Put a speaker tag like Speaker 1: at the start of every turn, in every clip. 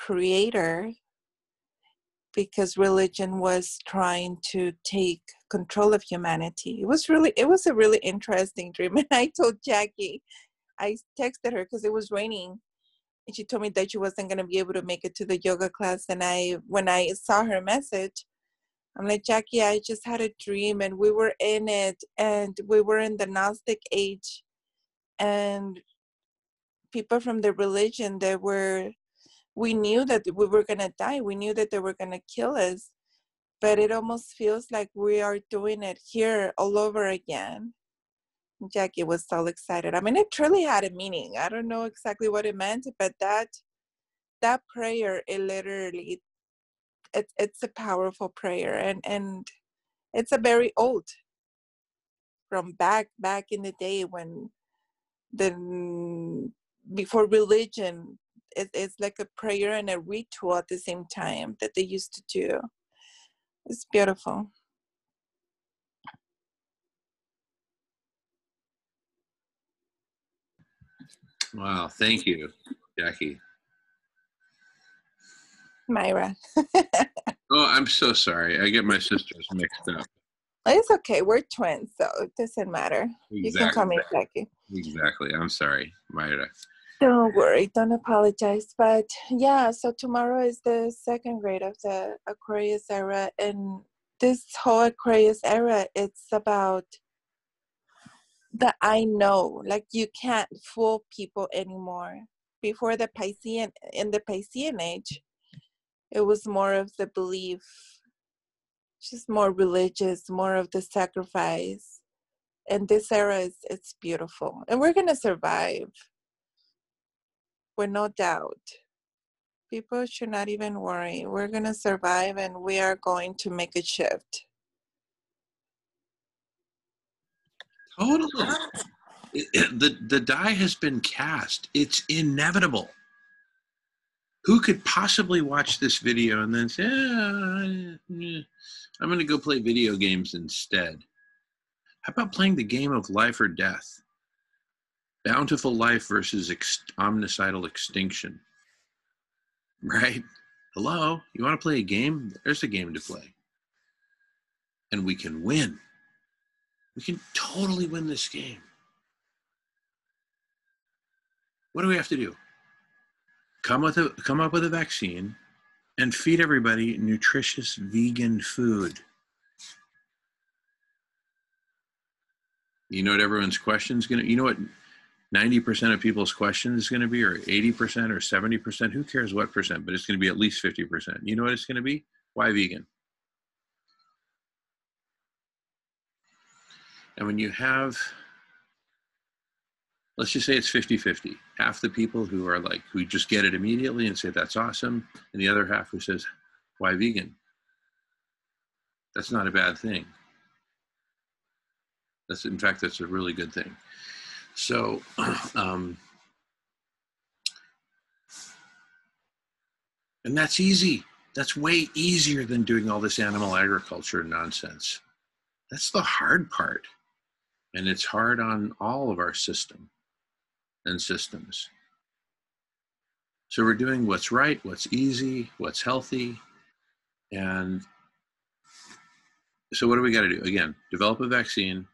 Speaker 1: creator, because religion was trying to take control of humanity. It was a really interesting dream. And I told Jackie, I texted her because it was raining, and she told me that she wasn't going to be able to make it to the yoga class. And when I saw her message, I'm like, Jackie, I just had a dream, and we were in it, and we were in the Gnostic age, and people from the religion we knew that we were going to die. We knew that they were going to kill us, but it almost feels like we are doing it here all over again. Jackie was so excited. I mean, it truly had a meaning. I don't know exactly what it meant, but that prayer, it literally, it's a powerful prayer, and it's a very old, from back in the day, when before religion. It's like a prayer and a ritual at the same time that they used to do. It's beautiful.
Speaker 2: Wow, thank you, Jackie.
Speaker 1: Myra.
Speaker 2: Oh, I'm so sorry. I get my sisters mixed up.
Speaker 1: It's okay. We're twins, so it doesn't matter.
Speaker 2: Exactly.
Speaker 1: You can call me Jackie.
Speaker 2: Exactly. I'm sorry, Myra.
Speaker 1: Don't worry. Don't apologize. But yeah, so tomorrow is the second grade of the Aquarius era. And this whole Aquarius era, it's about the I know. Like, you can't fool people anymore. Before the Piscean, in the Piscean age, it was more of the belief, just more religious, more of the sacrifice. And this era it's beautiful. And we're gonna survive, with no doubt. People should not even worry. We're gonna survive, and we are going to make a shift.
Speaker 2: Totally. The die has been cast. It's inevitable. Who could possibly watch this video and then say, I'm going to go play video games instead? How about playing the game of life or death? Bountiful life versus omnicidal extinction. Right? Hello? You want to play a game? There's a game to play. And we can win. We can totally win this game. What do we have to do? Come up with a vaccine and feed everybody nutritious vegan food. You know what everyone's question is going to, you know what 90% of people's question is going to be, or 80% or 70%, who cares what percent, but it's going to be at least 50%. You know what it's going to be? Why vegan? And when you have, let's just say it's 50-50. Half the people who are like, who just get it immediately and say, that's awesome. And the other half who says, why vegan? That's not a bad thing. In fact, that's a really good thing. So, and that's easy. That's way easier than doing all this animal agriculture nonsense. That's the hard part. And it's hard on all of our system and systems. So we're doing what's right, what's easy, what's healthy. And so what do we got to do? Again, develop a vaccine,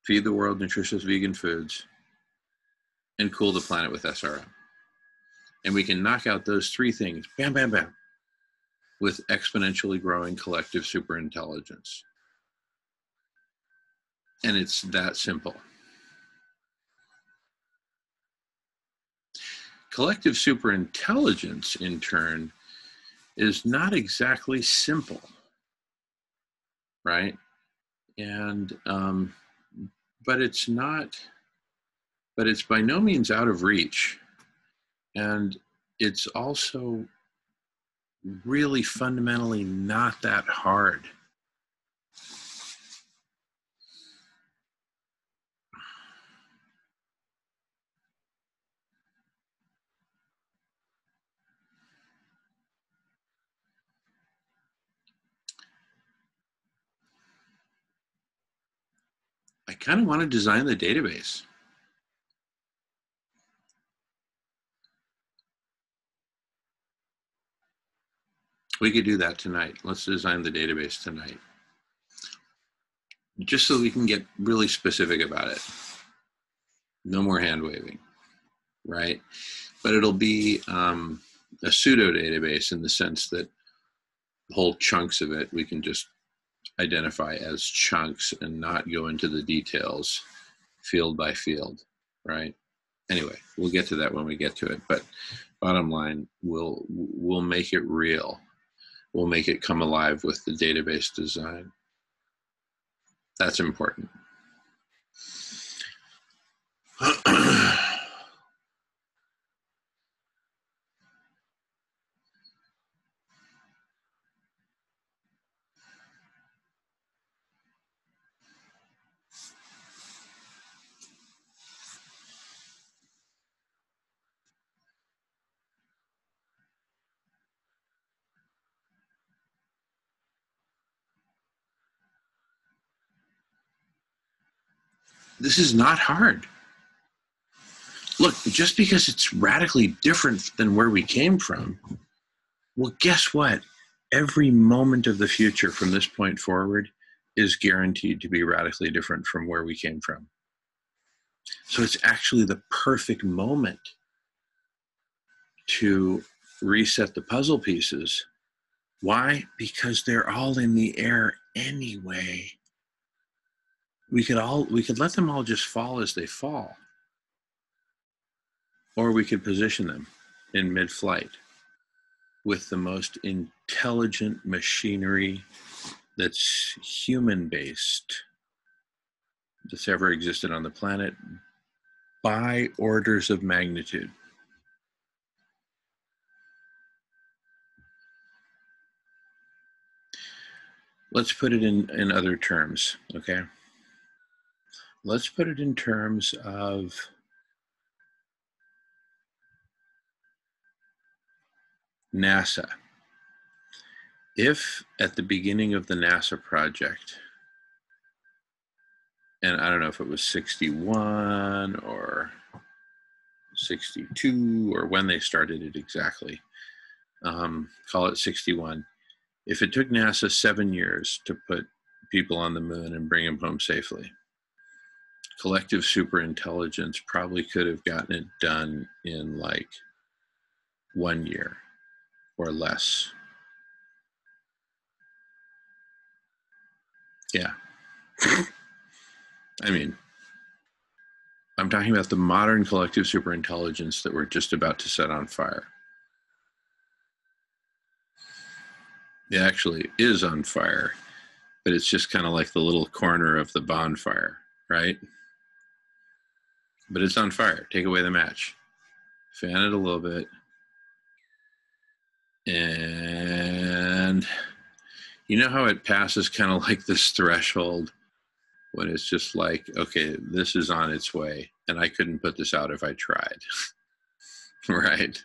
Speaker 2: feed the world nutritious vegan foods, and cool the planet with SRM. And we can knock out those three things, bam, bam, bam, with exponentially growing collective superintelligence. And it's that simple. Collective superintelligence, in turn, is not exactly simple, right? And, but it's by no means out of reach. And it's also really fundamentally not that hard. I kind of want to design the database. We could do that tonight. Let's design the database tonight, just so we can get really specific about it. No more hand waving, right? But it'll be a pseudo database in the sense that whole chunks of it we can just identify as chunks and not go into the details field by field, right? Anyway, we'll get to that when we get to it. But bottom line, we'll make it real. We'll make it come alive with the database design. That's important. This is not hard. Look, just because it's radically different than where we came from, well, guess what? Every moment of the future from this point forward is guaranteed to be radically different from where we came from. So it's actually the perfect moment to reset the puzzle pieces. Why? Because they're all in the air anyway. We could let them all just fall as they fall. Or we could position them in mid-flight with the most intelligent machinery that's human-based that's ever existed on the planet by orders of magnitude. Let's put it in other terms, okay? Let's put it in terms of NASA. If at the beginning of the NASA project, and I don't know if it was 61 or 62 or when they started it exactly, call it 61. If it took NASA 7 years to put people on the moon and bring them home safely, collective superintelligence probably could have gotten it done in like 1 year or less. Yeah. I mean, I'm talking about the modern collective superintelligence that we're just about to set on fire. It actually is on fire, but it's just kind of like the little corner of the bonfire, right? But it's on fire. Take away the match. Fan it a little bit. And you know how it passes kind of like this threshold when it's just like, okay, this is on its way, and I couldn't put this out if I tried, right?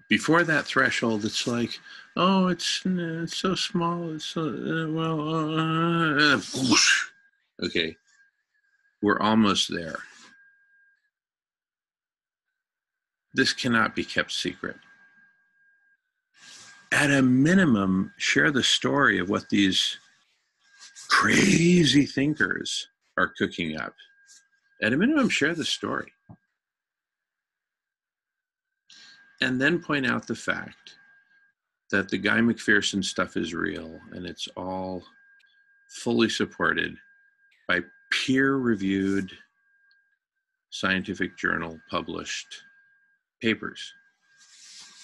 Speaker 2: Before that threshold, it's like, oh, it's so small, it's so, whoosh. Okay, we're almost there. This cannot be kept secret. At a minimum, share the story of what these crazy thinkers are cooking up. At a minimum, share the story. And then point out the fact that the Guy McPherson stuff is real and it's all fully supported by peer-reviewed scientific journal published papers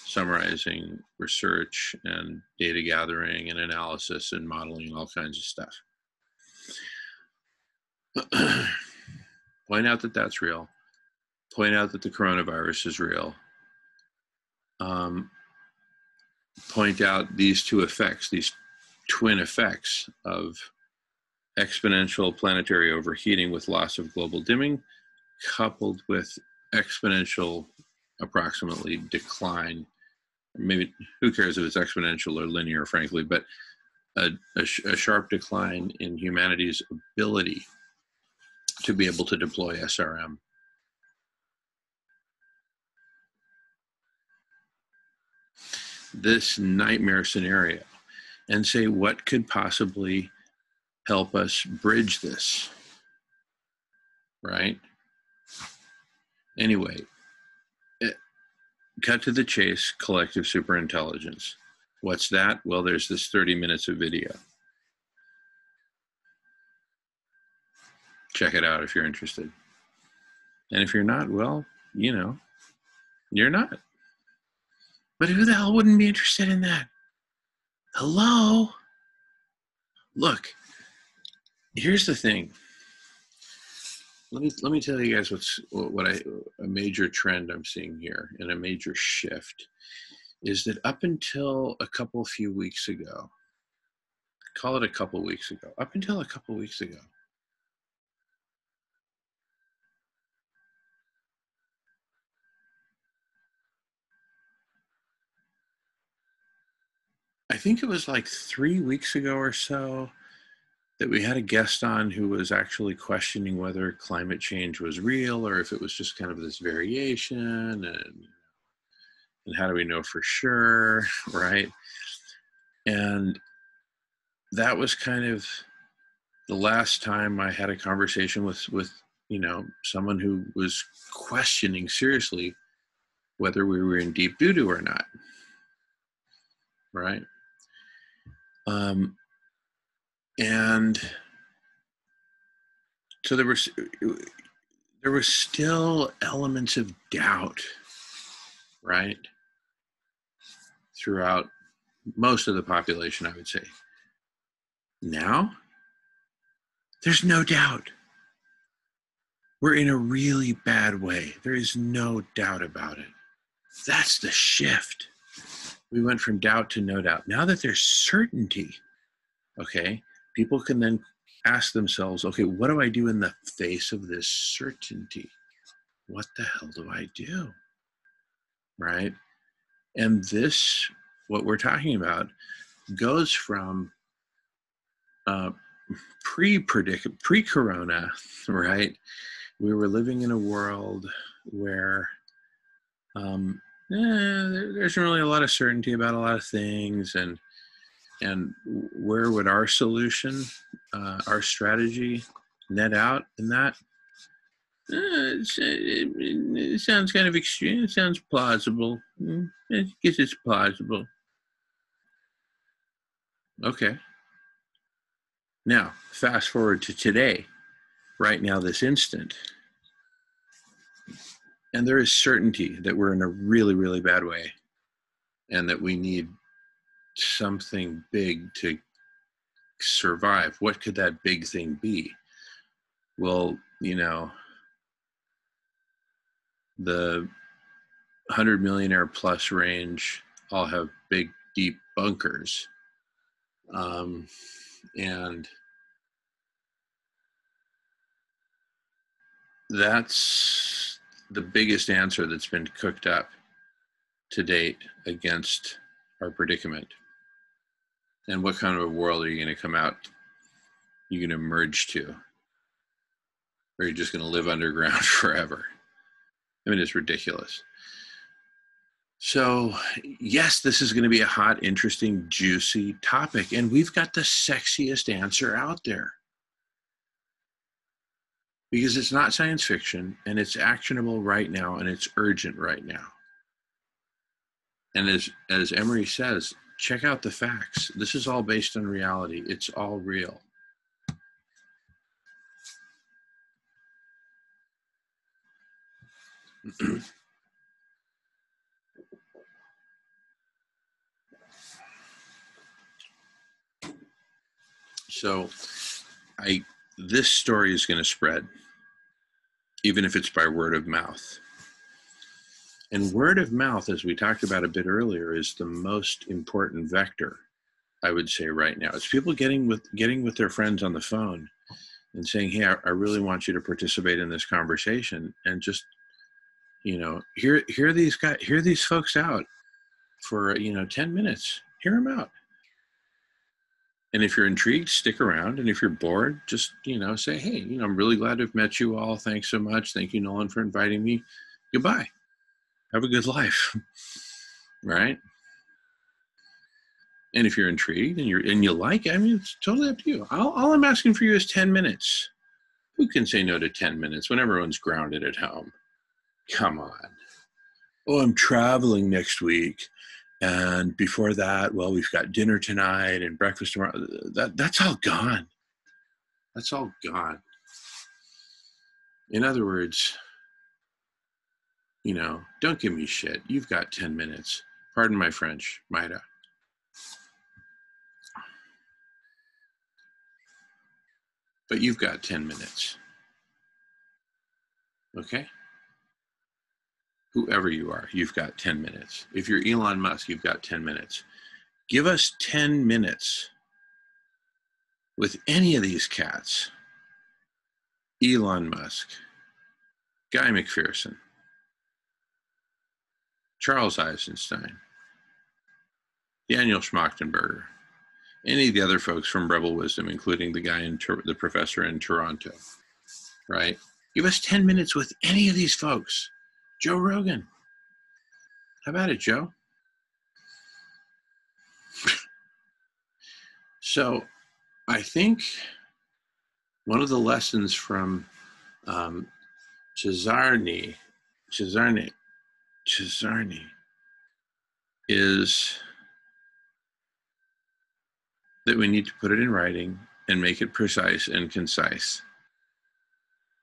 Speaker 2: summarizing research and data gathering and analysis and modeling and all kinds of stuff. Point out that that's real. Point out that the coronavirus is real. Point out these two effects, these twin effects of exponential planetary overheating with loss of global dimming, coupled with exponential approximately decline. Maybe, who cares if it's exponential or linear, frankly, but a sharp decline in humanity's ability to be able to deploy SRM. this nightmare scenario and say, what could possibly help us bridge this, right? Anyway, cut to the chase, collective superintelligence. What's that? Well, there's this 30 minutes of video. Check it out if you're interested. And if you're not, well, you know, you're not. But who the hell wouldn't be interested in that? Hello? Look, here's the thing. Let me tell you guys a major trend I'm seeing here, and a major shift is that up until a few weeks ago, call it a couple weeks ago, up until a couple weeks ago, I think it was like 3 weeks ago or so that we had a guest on who was actually questioning whether climate change was real or if it was just kind of this variation, and how do we know for sure, right? And that was kind of the last time I had a conversation with you know, someone who was questioning seriously whether we were in deep doo-doo or not, right? And so there were still elements of doubt, right, throughout most of the population, I would say. Now, there's no doubt. We're in a really bad way. There is no doubt about it. That's the shift. We went from doubt to no doubt. Now that there's certainty, okay, people can then ask themselves, okay, what do I do in the face of this certainty? What the hell do I do? Right? And this, what we're talking about, goes from pre-corona, right? We were living in a world where there's really a lot of certainty about a lot of things, and where would our solution, our strategy, net out in that? It sounds kind of extreme. It sounds plausible. I guess it's plausible. Okay. Now, fast forward to today, right now, this instant. And there is certainty that we're in a really, really bad way, and that we need something big to survive. What could that big thing be? Well, you know, the 100 millionaire plus range all have big, deep bunkers. And that's the biggest answer that's been cooked up to date against our predicament. And what kind of a world are you going to come out, you're going to merge to? Or are you just going to live underground forever? I mean, it's ridiculous. So, yes, this is going to be a hot, interesting, juicy topic. And we've got the sexiest answer out there. Because it's not science fiction, and it's actionable right now, and it's urgent right now. And as Emery says, check out the facts. This is all based on reality. It's all real. So this story is going to spread, even if it's by word of mouth. And word of mouth, as we talked about a bit earlier, is the most important vector, I would say, right now. It's people getting with their friends on the phone and saying, hey, I really want you to participate in this conversation, and just, you know, hear these folks out for, 10 minutes. Hear them out. And if you're intrigued, stick around. And if you're bored, just, say, hey, I'm really glad to have met you all. Thanks so much. Thank you, Nolan, for inviting me. Goodbye. Have a good life. Right? And if you're intrigued and you like it, I mean, it's totally up to you. All I'm asking for you is 10 minutes. Who can say no to 10 minutes when everyone's grounded at home? Come on. Oh, I'm traveling next week. And before that, well, we've got dinner tonight and breakfast tomorrow. That's all gone. That's all gone. In other words, don't give me shit. You've got 10 minutes. Pardon my French, Maida. But you've got 10 minutes. Okay? Whoever you are, you've got 10 minutes. If you're Elon Musk, you've got 10 minutes. Give us 10 minutes with any of these cats. Elon Musk, Guy McPherson, Charles Eisenstein, Daniel Schmachtenberger, any of the other folks from Rebel Wisdom, including the guy the professor in Toronto, right? Give us 10 minutes with any of these folks. Joe Rogan. How about it, Joe? So I think one of the lessons from Cesarni is that we need to put it in writing and make it precise and concise,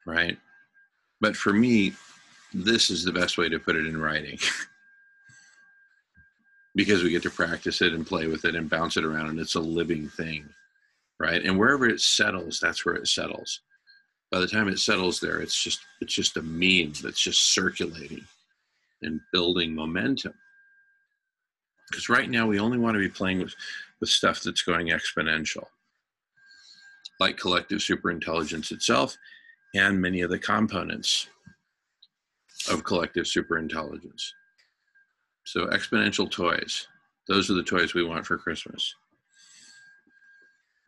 Speaker 2: right? But for me, this is the best way to put it in writing because we get to practice it and play with it and bounce it around, and it's a living thing, right? And wherever it settles, that's where it settles. By the time it settles there, it's just a meme that's just circulating and building momentum. Because right now we only want to be playing with stuff that's going exponential, like collective superintelligence itself and many of the components of collective superintelligence. So exponential toys, those are the toys we want for Christmas.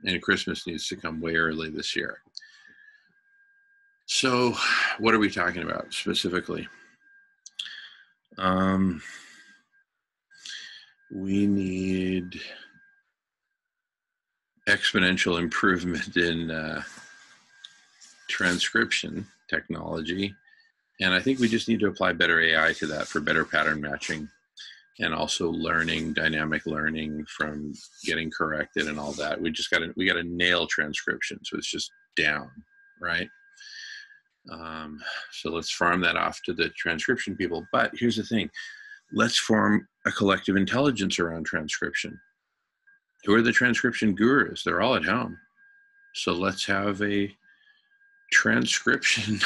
Speaker 2: And Christmas needs to come way early this year. So what are we talking about specifically? We need exponential improvement in transcription technology. And I think we just need to apply better AI to that for better pattern matching and also learning, dynamic learning from getting corrected and all that. We got to nail transcription. So it's just down, right? So let's farm that off to the transcription people. But here's the thing. Let's form a collective intelligence around transcription. Who are the transcription gurus? They're all at home. So let's have a transcription,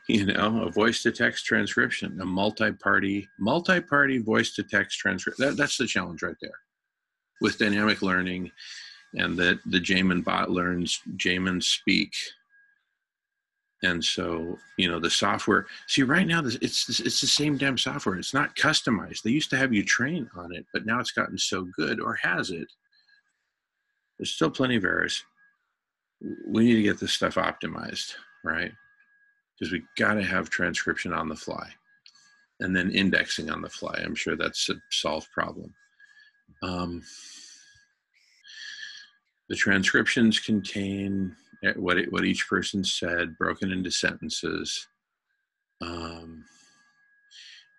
Speaker 2: a voice-to-text transcription, a multi-party voice-to-text transcription. That's the challenge right there. With dynamic learning and that the Jamin bot learns Jamin speak. And so, the software, see right now, it's the same damn software. It's not customized. They used to have you train on it, but now it's gotten so good, or has it? There's still plenty of errors. We need to get this stuff optimized, right? Because we got to have transcription on the fly and then indexing on the fly. I'm sure that's a solved problem. The transcriptions contain what each person said, broken into sentences. And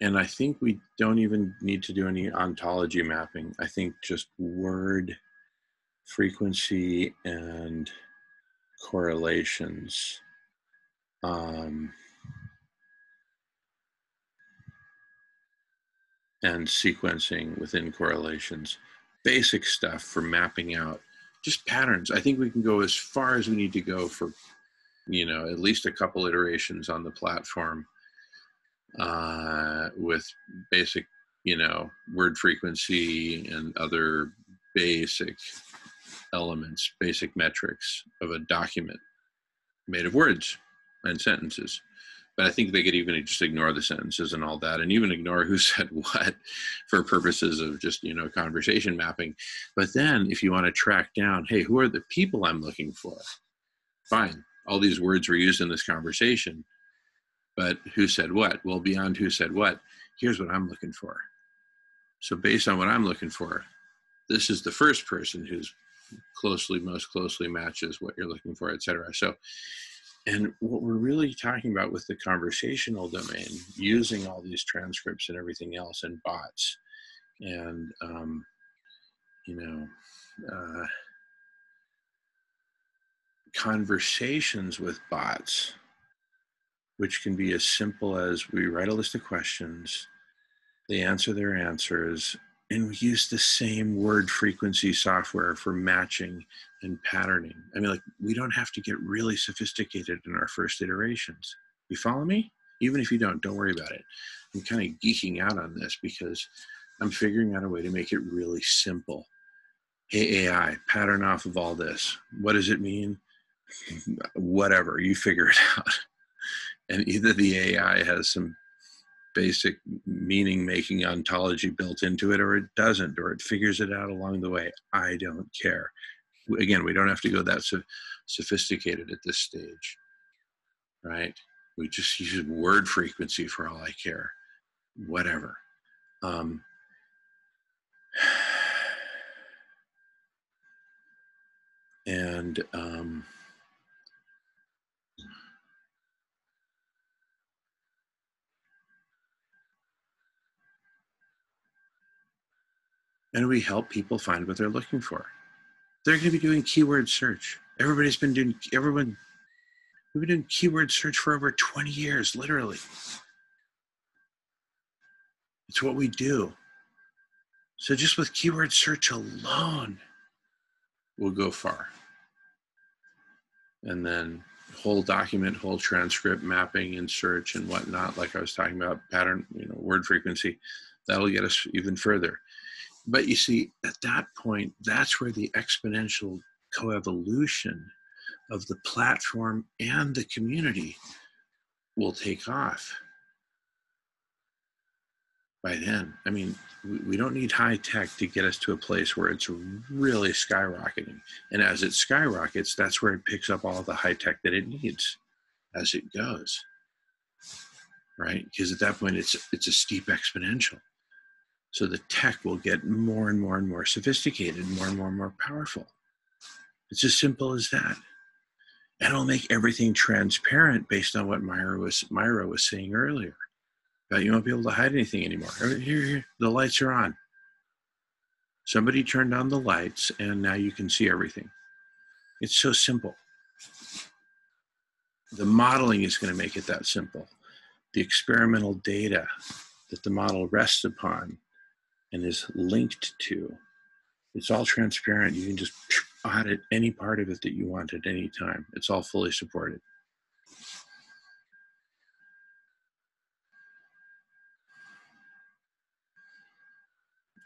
Speaker 2: I think we don't even need to do any ontology mapping. I think just word frequency and correlations. And sequencing within correlations. Basic stuff for mapping out just patterns. I think we can go as far as we need to go for, at least a couple iterations on the platform with basic, word frequency and other basic elements, basic metrics of a document made of words and sentences. But I think they could even just ignore the sentences and all that, and even ignore who said what for purposes of just, conversation mapping. But then if you want to track down, hey, who are the people I'm looking for? Fine. All these words were used in this conversation, but who said what? Well, beyond who said what, here's what I'm looking for. So based on what I'm looking for, this is the first person who's most closely matches what you're looking for, etc. So, and what we're really talking about with the conversational domain, using all these transcripts and everything else and bots and, conversations with bots, which can be as simple as we write a list of questions, they answer their answers, and we use the same word frequency software for matching and patterning. I mean, like, we don't have to get really sophisticated in our first iterations. You follow me? Even if you don't worry about it. I'm kind of geeking out on this because I'm figuring out a way to make it really simple. Hey, AI, pattern off of all this. What does it mean? Whatever, you figure it out. And either the AI has some basic meaning-making ontology built into it, or it doesn't, or it figures it out along the way. I don't care. Again, we don't have to go that sophisticated at this stage, right? We just use word frequency for all I care. Whatever. And we help people find what they're looking for. They're going to be doing keyword search. We've been doing keyword search for over 20 years, literally. It's what we do. So just with keyword search alone, we'll go far. And then whole document, whole transcript mapping and search and whatnot, like I was talking about, pattern, word frequency, that'll get us even further. But you see, at that point, that's where the exponential coevolution of the platform and the community will take off. By then, I mean, we don't need high tech to get us to a place where it's really skyrocketing. And as it skyrockets, that's where it picks up all the high tech that it needs as it goes, right? Because at that point, it's a steep exponential. So the tech will get more and more and more sophisticated, more and more powerful. It's as simple as that. And it'll make everything transparent based on what Myra was saying earlier. But you won't be able to hide anything anymore. Here, the lights are on. Somebody turned on the lights and now you can see everything. It's so simple. The modeling is going to make it that simple. The experimental data that the model rests upon and is linked to, it's all transparent. You can just audit any part of it that you want at any time. It's all fully supported.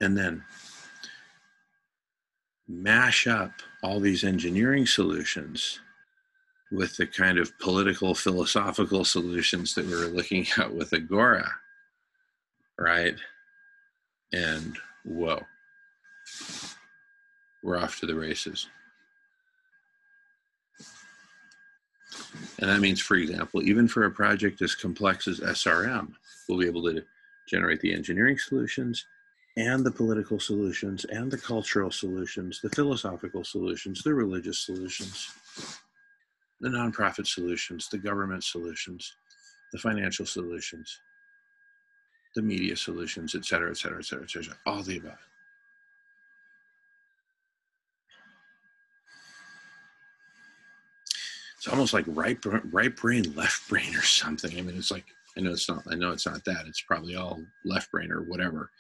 Speaker 2: And then mash up all these engineering solutions with the kind of political, philosophical solutions that we were looking at with Agora, right? And whoa, we're off to the races. And that means, for example, even for a project as complex as SRM, we'll be able to generate the engineering solutions and the political solutions and the cultural solutions, the philosophical solutions, the religious solutions, the nonprofit solutions, the government solutions, the financial solutions, the media solutions, et cetera, et cetera, et cetera, et cetera, all the above. It's almost like right brain, left brain or something. I mean, it's like, I know it's not that. It's probably all left brain or whatever.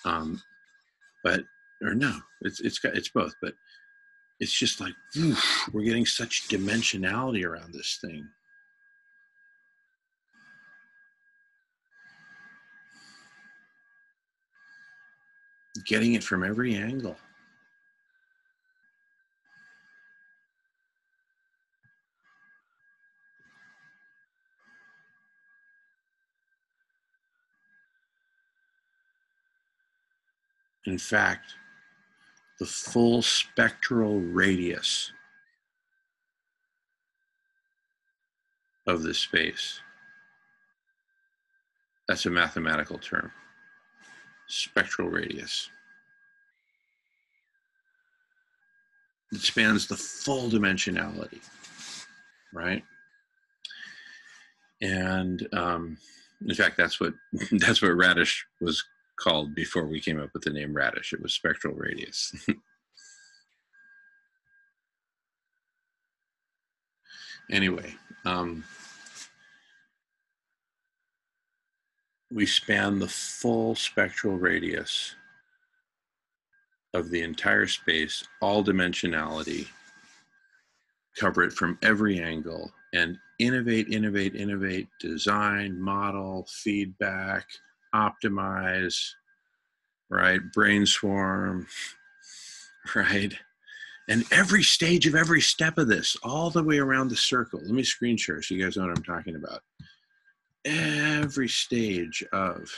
Speaker 2: But, or no, it's both, but it's just like, we're getting such dimensionality around this thing. Getting it from every angle. In fact, the full spectral radius of the space. That's a mathematical term. Spectral radius. It spans the full dimensionality, right? And in fact, that's what Radish was called before we came up with the name Radish. It was spectral radius. Anyway, we span the full spectral radius of the entire space, all dimensionality, cover it from every angle, and innovate, design, model, feedback, optimize, right? Brainstorm, right? And every stage of every step of this, all the way around the circle. Let me screen share so you guys know what I'm talking about. Every stage of,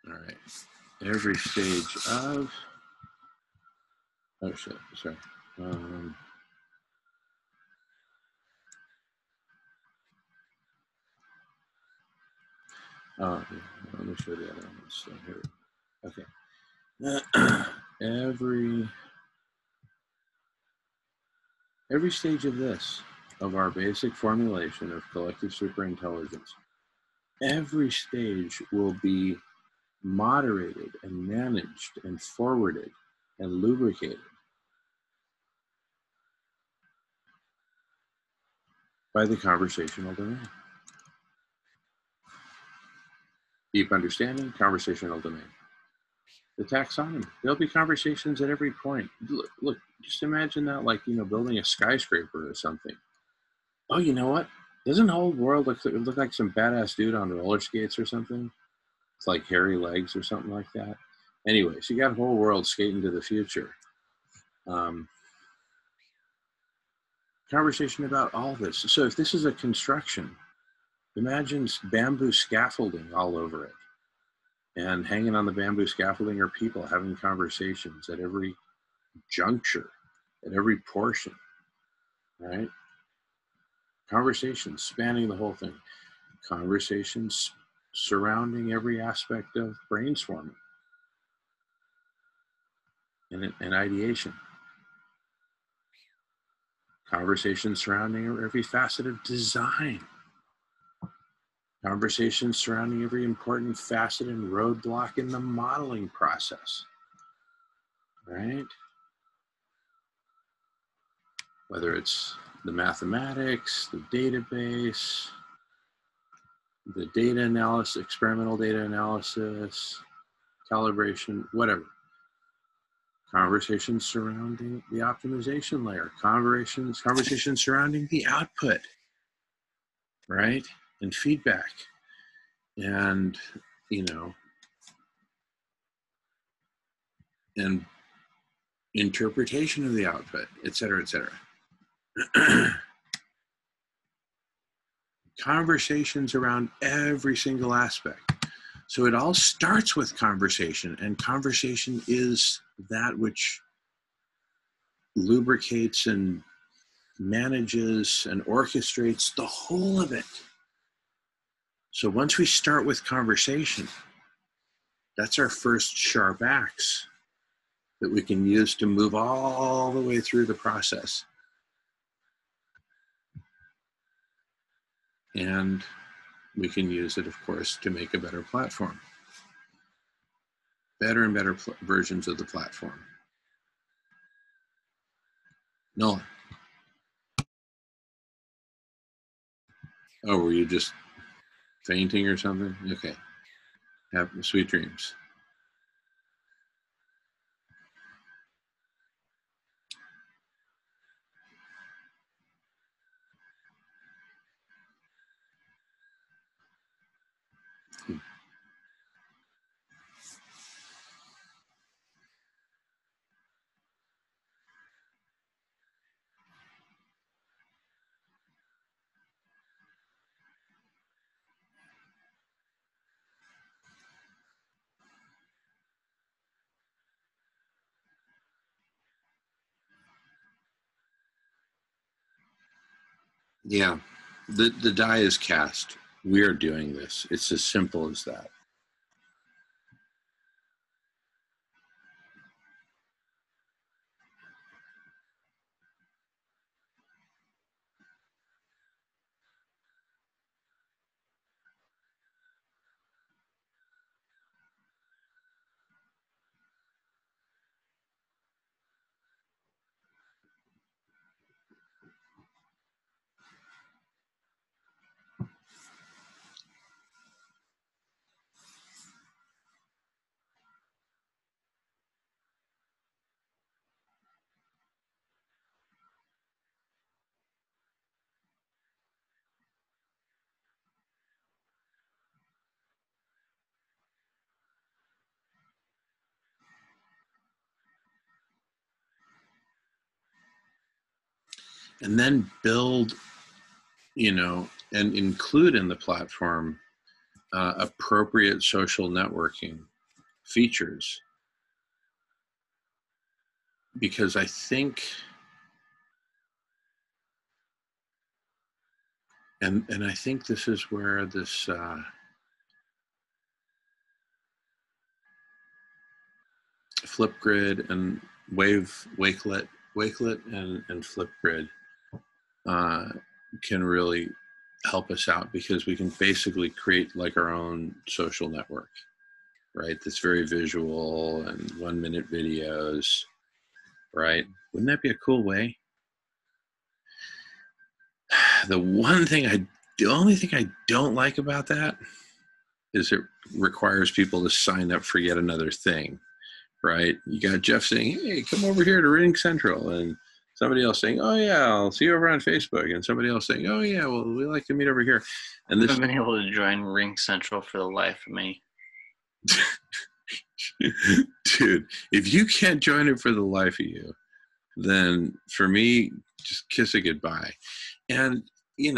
Speaker 2: all right, every stage of, oh shit, sorry. Oh, yeah. Let me show the other ones. So here, okay. Every stage of this, of our basic formulation of collective superintelligence, every stage will be moderated and managed and forwarded and lubricated by the conversational domain. Deep understanding, conversational domain. The taxonomy. There'll be conversations at every point. Look, just imagine that, like, building a skyscraper or something. Oh, you know what? Doesn't the whole world look like some badass dude on roller skates or something? It's like hairy legs or something like that. Anyway, so you got a whole world skating to the future. Conversation about all this. So if this is a construction, imagine bamboo scaffolding all over it. And hanging on the bamboo scaffolding are people having conversations at every juncture, at every portion, right? Conversations spanning the whole thing. Conversations surrounding every aspect of brainstorming and ideation. Conversations surrounding every facet of design. Conversations surrounding every important facet and roadblock in the modeling process, right? Whether it's the mathematics, the database, the data analysis, experimental data analysis, calibration, whatever. Conversations surrounding the optimization layer, conversations surrounding the output, right? And feedback, and and interpretation of the output, et cetera, et cetera. Conversations around every single aspect. So it all starts with conversation, and conversation is that which lubricates and manages and orchestrates the whole of it. So once we start with conversation, that's our first sharp axe that we can use to move all the way through the process. And we can use it, of course, to make a better platform. Better and better versions of the platform. Nolan. Oh, were you just fainting or something? Okay. Have sweet dreams. Yeah, the die is cast. We are doing this. It's as simple as that. and then build, and include in the platform appropriate social networking features. Because I think, and I think this is where this Flipgrid and Wakelet and Flipgrid can really help us out, because we can basically create like our own social network, right? That's very visual and 1-minute videos, right? Wouldn't that be a cool way? The only thing I don't like about that is it requires people to sign up for yet another thing, right? You got Jeff saying, hey, come over here to Ring Central, and somebody else saying, oh yeah, I'll see you over on Facebook, and somebody else saying, oh yeah, well, we like to meet over here. And this,
Speaker 3: I haven't been able to join Ring Central for the life of me.
Speaker 2: Dude, if you can't join it for the life of you, then for me, just kiss it goodbye. And and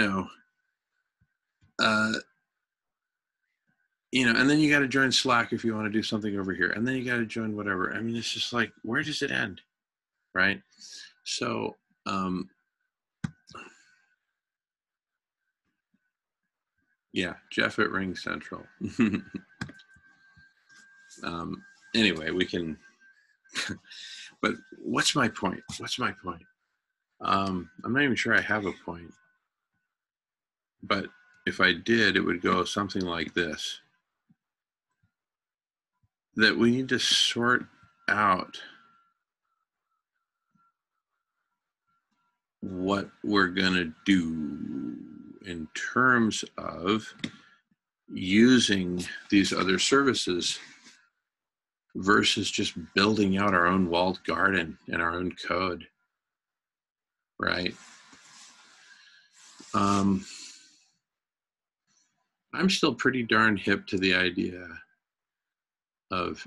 Speaker 2: then you got to join Slack if you want to do something over here, and then you got to join whatever. I mean, it's just like, where does it end, right? So, yeah, Jeff at Ring Central. Anyway, we can. But what's my point? I'm not even sure I have a point. But if I did, it would go something like this. That we need to sort out what we're going to do in terms of using these other services versus just building out our own walled garden and our own code, right? I'm still pretty darn hip to the idea of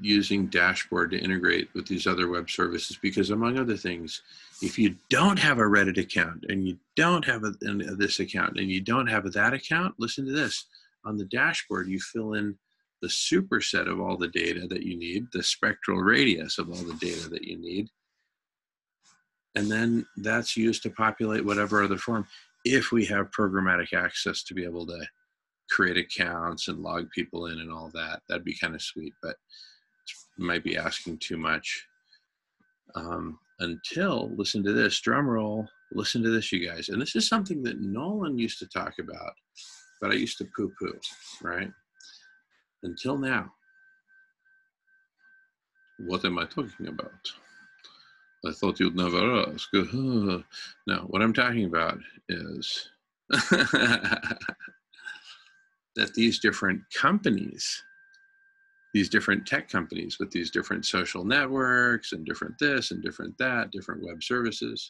Speaker 2: using Dashboard to integrate with these other web services, because among other things, if you don't have a Reddit account and you don't have this account and you don't have that account, listen to this. On the dashboard, you fill in the superset of all the data that you need, the spectral radius of all the data that you need, and then that's used to populate whatever other form, if we have programmatic access to be able to create accounts and log people in and all that. That'd be kind of sweet, but might be asking too much. Until, listen to this, drum roll, listen to this, you guys. And this is something that Nolan used to talk about, but I used to poo-poo, right? Until now. What am I talking about? I thought you'd never ask. No, what I'm talking about is that these different companies, these different tech companies with these different social networks and different this and different that, different web services,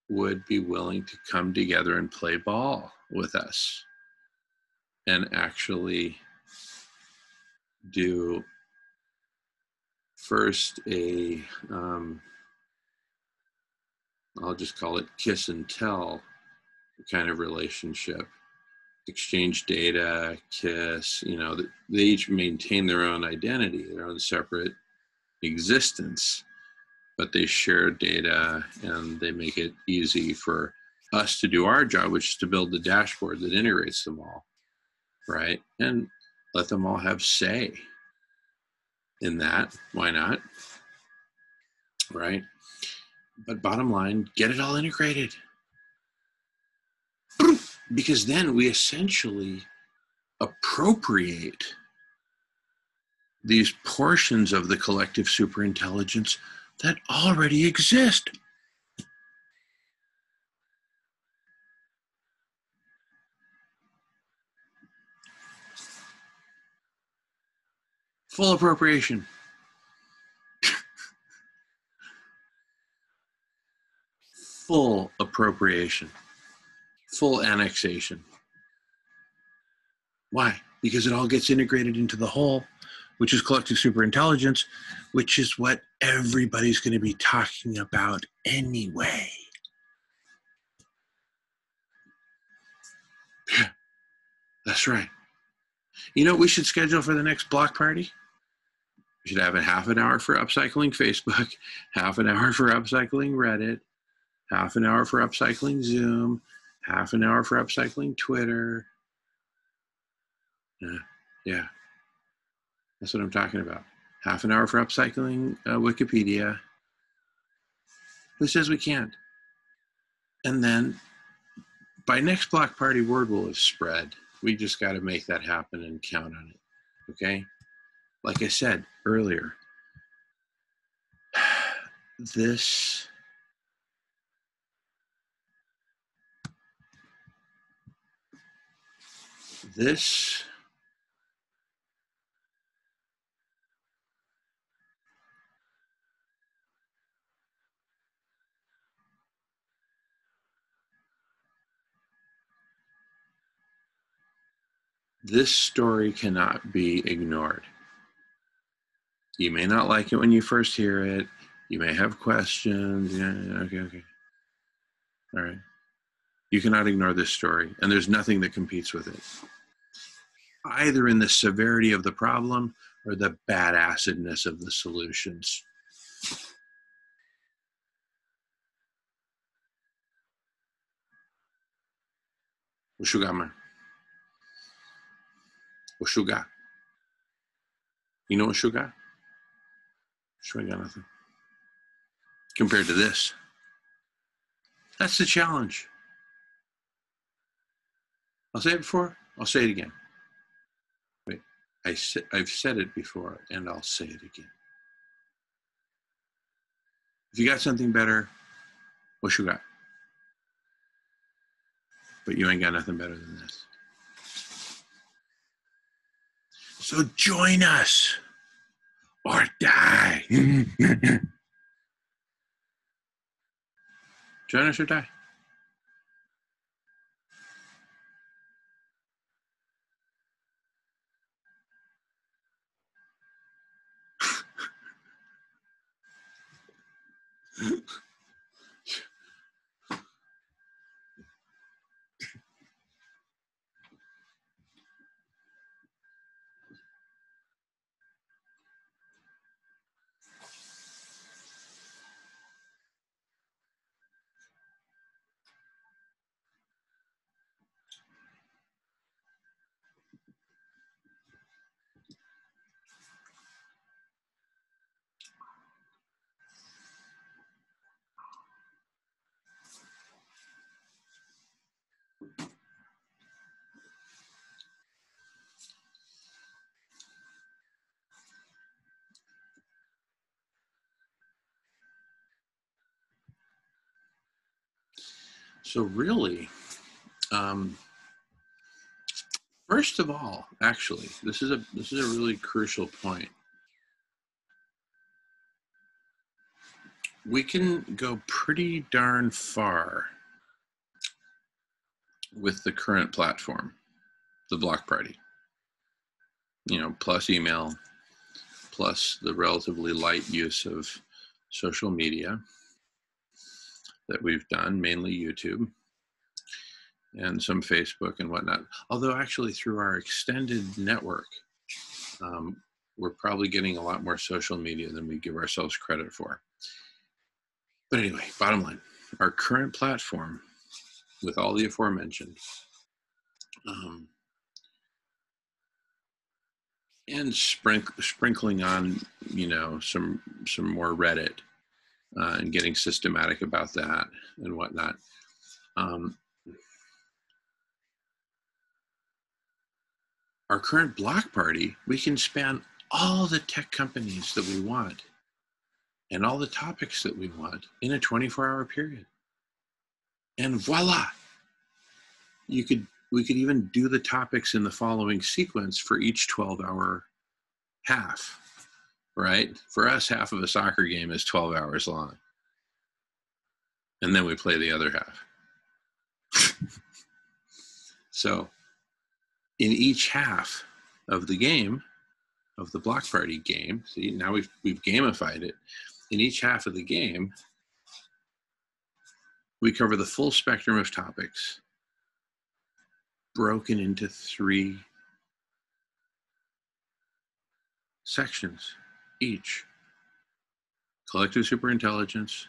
Speaker 2: would be willing to come together and play ball with us and actually do first a, I'll just call it kiss and tell kind of relationship. Exchange data, kiss, they each maintain their own identity, their own separate existence, but they share data and they make it easy for us to do our job, which is to build the dashboard that integrates them all, right? And let them all have say in that. Why not? Right? But bottom line, get it all integrated. Because then we essentially appropriate these portions of the collective superintelligence that already exist. Full appropriation. Full appropriation. Full annexation. Why? Because it all gets integrated into the whole, which is collective superintelligence, which is what everybody's going to be talking about anyway. Yeah, that's right. You know what we should schedule for the next block party? We should have a half an hour for upcycling Facebook, half an hour for upcycling Reddit, half an hour for upcycling Zoom, half an hour for upcycling Twitter. Yeah, that's what I'm talking about. Half an hour for upcycling Wikipedia. Who says we can't? And then by next block party, word will have spread. We just got to make that happen and count on it. Okay? Like I said earlier, this story cannot be ignored. You may not like it when you first hear it. You may have questions. Yeah, okay. All right. You cannot ignore this story, and there's nothing that competes with it, either in the severity of the problem or the badassedness of the solutions. Ushugama. Ushuga. You know Ushuga? Sure, I got nothing. Compared to this. That's the challenge. I'll say it before, I'll say it again. Wait, I've said it before, and I'll say it again. If you got something better, what you got? But you ain't got nothing better than this. So join us or die. Join us or die. So really, first of all, actually, this is a really crucial point. We can go pretty darn far with the current platform, the block party. Plus email, plus the relatively light use of social media that we've done, mainly YouTube and some Facebook and whatnot. Although actually through our extended network, we're probably getting a lot more social media than we give ourselves credit for. But anyway, bottom line, our current platform with all the aforementioned, and sprinkling on, some more Reddit, and getting systematic about that and whatnot. Our current block party, we can span all the tech companies that we want and all the topics that we want in a 24-hour period. And voila, we could even do the topics in the following sequence for each 12-hour half, right? For us, half of a soccer game is 12 hours long. And then we play the other half. So in each half of the game, of the Block Party game. See, now we've gamified it. In each half of the game, we cover the full spectrum of topics, broken into 3 sections each: collective superintelligence,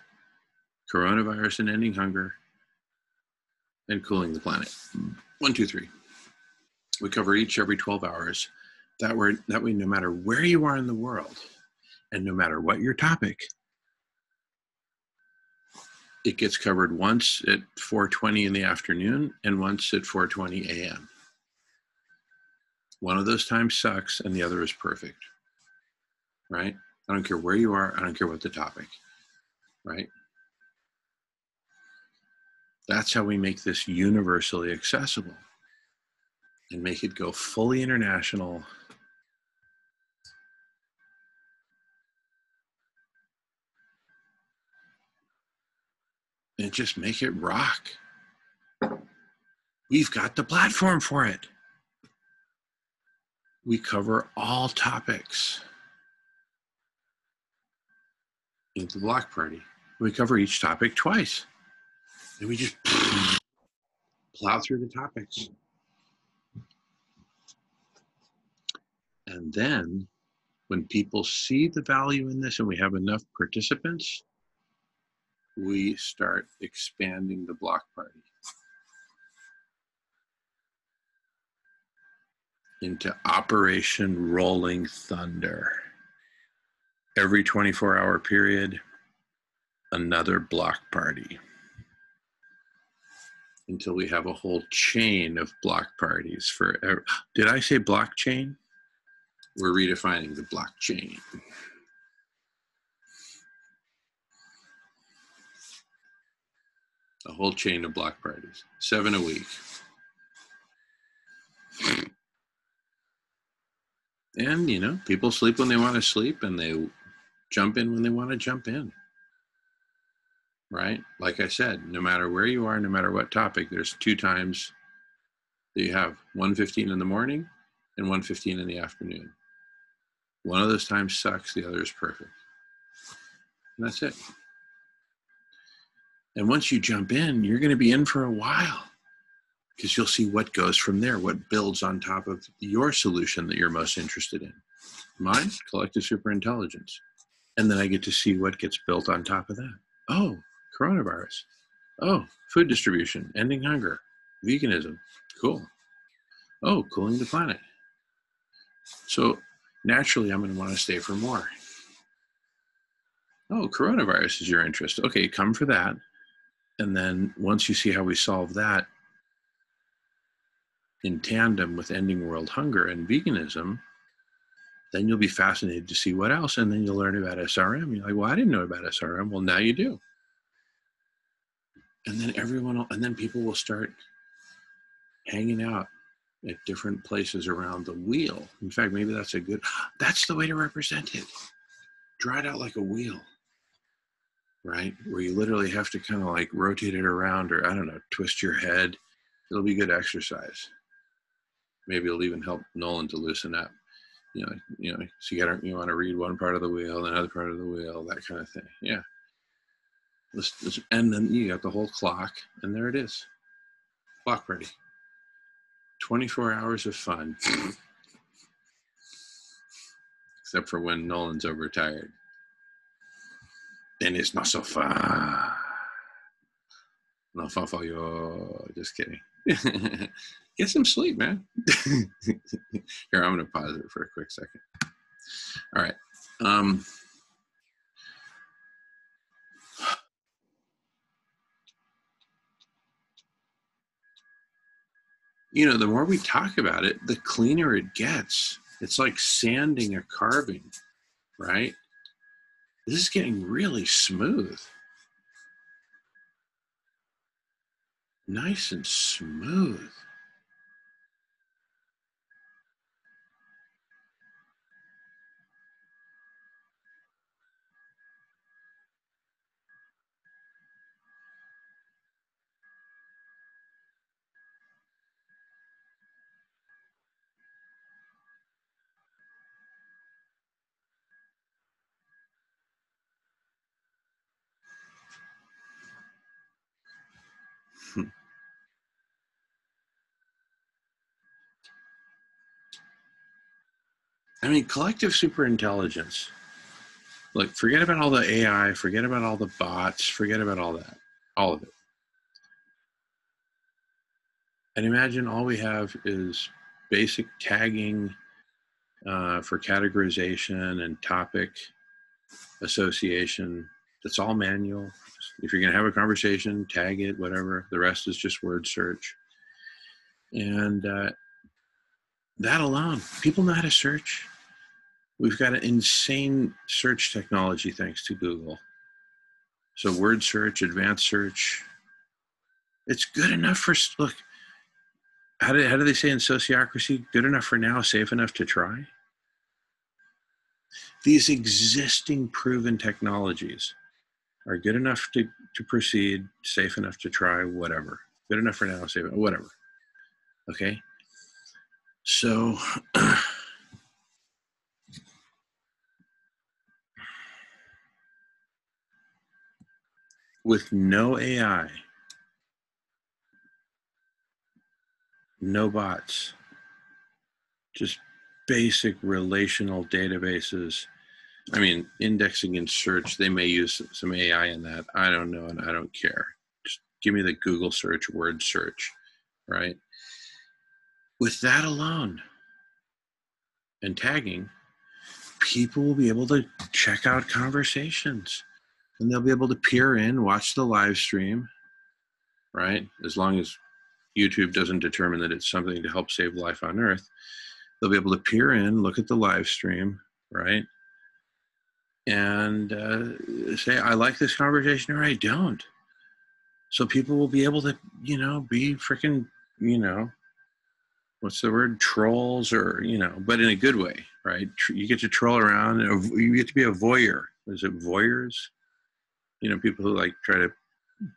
Speaker 2: coronavirus and ending hunger, and cooling the planet. 1, 2, 3. We cover each every 12 hours. That way, no matter where you are in the world, and no matter what your topic, it gets covered once at 4:20 in the afternoon and once at 4:20 a.m. One of those times sucks and the other is perfect, right? I don't care where you are. I don't care what the topic, right? That's how we make this universally accessible and make it go fully international. And just make it rock. We've got the platform for it. We cover all topics in the Block Party. We cover each topic twice. And we just plow through the topics. And then when people see the value in this and we have enough participants, we start expanding the Block Party into Operation Rolling Thunder. Every 24-hour period, another Block Party, until we have a whole chain of block parties for. Did I say blockchain? We're redefining the blockchain. A whole chain of block parties, 7 a week. And, you know, people sleep when they want to sleep and they jump in when they want to jump in. Right? Like I said, no matter where you are, no matter what topic, there's 2 times that you have: 1:15 in the morning and 1:15 in the afternoon. One of those times sucks, the other is perfect. And that's it. And once you jump in, you're going to be in for a while, because you'll see what goes from there, what builds on top of your solution that you're most interested in. Mine, collective superintelligence. And then I get to see what gets built on top of that. Oh, coronavirus. Oh, food distribution, ending hunger, veganism. Cool. Oh, cooling the planet. So naturally, I'm going to want to stay for more. Oh, coronavirus is your interest. Okay, come for that. And then once you see how we solve that in tandem with ending world hunger and veganism, then you'll be fascinated to see what else. And then you'll learn about SRM. You're like, well, I didn't know about SRM. Well, now you do. And then people will start hanging out at different places around the wheel. In fact, maybe that's the way to represent it. Draw it out like a wheel, right? Where you literally have to kind of like rotate it around, or I don't know, twist your head. It'll be good exercise. Maybe it'll even help Nolan to loosen up. You know, so you want to read one part of the wheel, another part of the wheel, that kind of thing. Yeah. And then you got the whole clock, and there it is. Block Party. 24 hours of fun. Except for when Nolan's overtired. Then it's not so fun. No fun for you. Just kidding. Get some sleep, man. Here, I'm going to pause it for a quick second. All right. You know, the more we talk about it, the cleaner it gets. It's like sanding a carving, right? This is getting really smooth. Nice and smooth. I mean, collective superintelligence. Look, forget about all the AI, forget about all the bots, forget about all that, all of it. And imagine all we have is basic tagging for categorization and topic association. That's all manual. If you're going to have a conversation, tag it, whatever. The rest is just word search. And that alone, people know how to search. We've got an insane search technology thanks to Google. So word search, advanced search, it's good enough for, look, how do they say in Sociocracy? Good enough for now, safe enough to try? These existing proven technologies are good enough to proceed, safe enough to try, whatever. Good enough for now, safe, whatever. Okay? So, with no AI, no bots, just basic relational databases. I mean, indexing and search, they may use some AI in that. I don't know, and I don't care. Just give me the Google search, word search, right? With that alone and tagging, people will be able to check out conversations and they'll be able to peer in, watch the live stream, right? As long as YouTube doesn't determine that it's something to help save life on Earth, they'll be able to peer in, look at the live stream, right? And say, I like this conversation or I don't. So people will be able to, be freaking, what's the word? Trolls or, but in a good way, right? You get to troll around. You get to be a voyeur. Is it voyeurs? People who like try to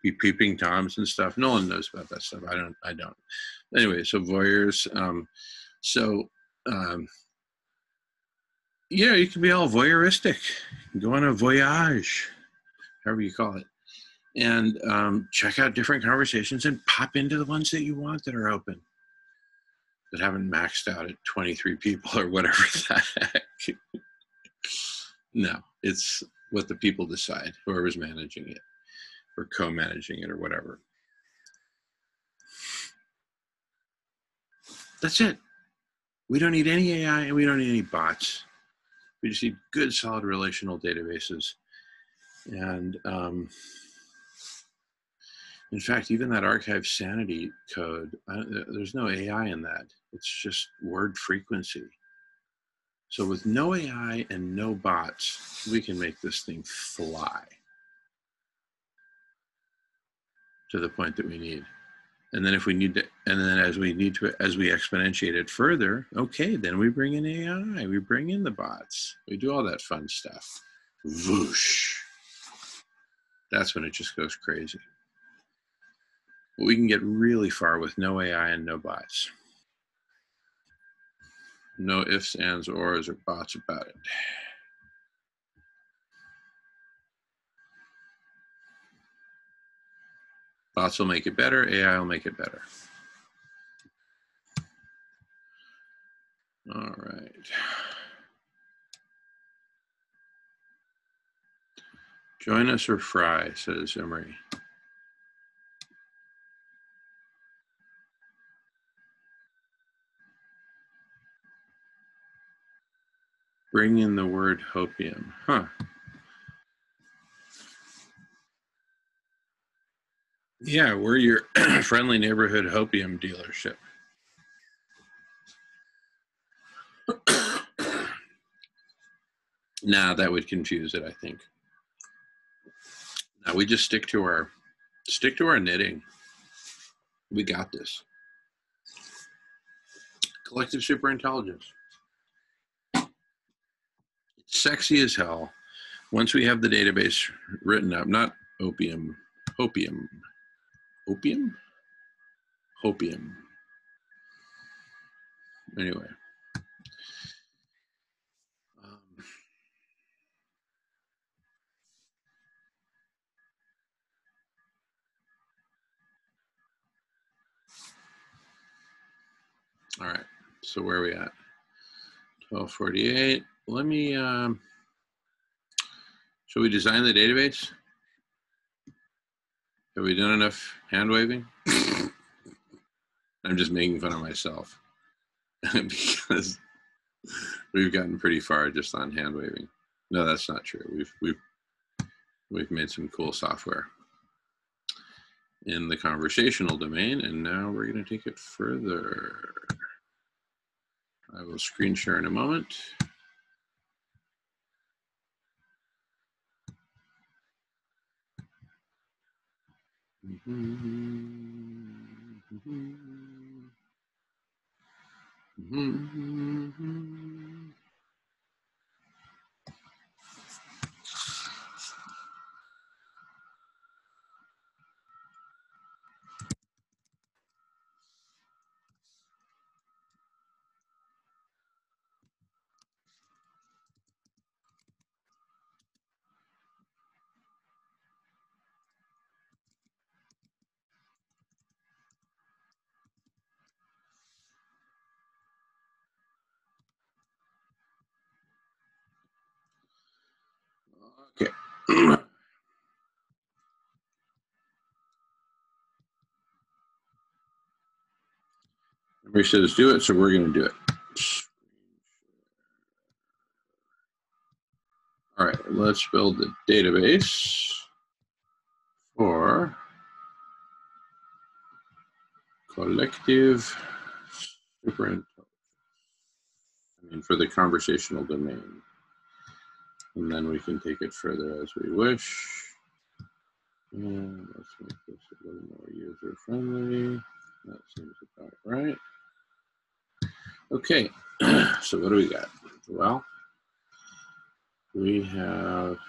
Speaker 2: be peeping Toms and stuff. No one knows about that stuff. I don't. Anyway, so voyeurs. You can be all voyeuristic. Go on a voyage, however you call it, and check out different conversations and pop into the ones that you want that are open, that haven't maxed out at 23 people or whatever the heck. No, it's what the people decide, whoever's managing it or co-managing it or whatever. That's it. We don't need any AI and we don't need any bots. We just need good, solid relational databases. And in fact, even that archive sanity code, there's no AI in that. It's just word frequency. So with no AI and no bots, we can make this thing fly to the point that we need. And then if we need to, and then as we exponentiate it further, okay, then we bring in AI, we bring in the bots, we do all that fun stuff. Whoosh. That's when it just goes crazy. But we can get really far with no AI and no bots. No ifs, ands, ors, or bots about it. Bots will make it better, AI will make it better. All right. Join us or fry, says Emery. Bring in the word hopium. Huh. Yeah, we're your friendly neighborhood hopium dealership. Nah, that would confuse it, I think. Now we just stick to our knitting. We got this. Collective superintelligence. It's sexy as hell. Once we have the database written up, not hopium. Anyway. All right, so where are we at? 1248. Let me, shall we design the database? Have we done enough hand waving? I'm just making fun of myself because we've gotten pretty far just on hand waving. No, that's not true. We've made some cool software in the conversational domain, and now we're going to take it further. I will screen share in a moment. Okay. Everybody says do it, so we're going to do it. All right, let's build the database for collective superintelligence. I mean, for the conversational domain. And then we can take it further as we wish. And let's make this a little more user friendly. That seems about right. Okay, so what do we got? Well, we have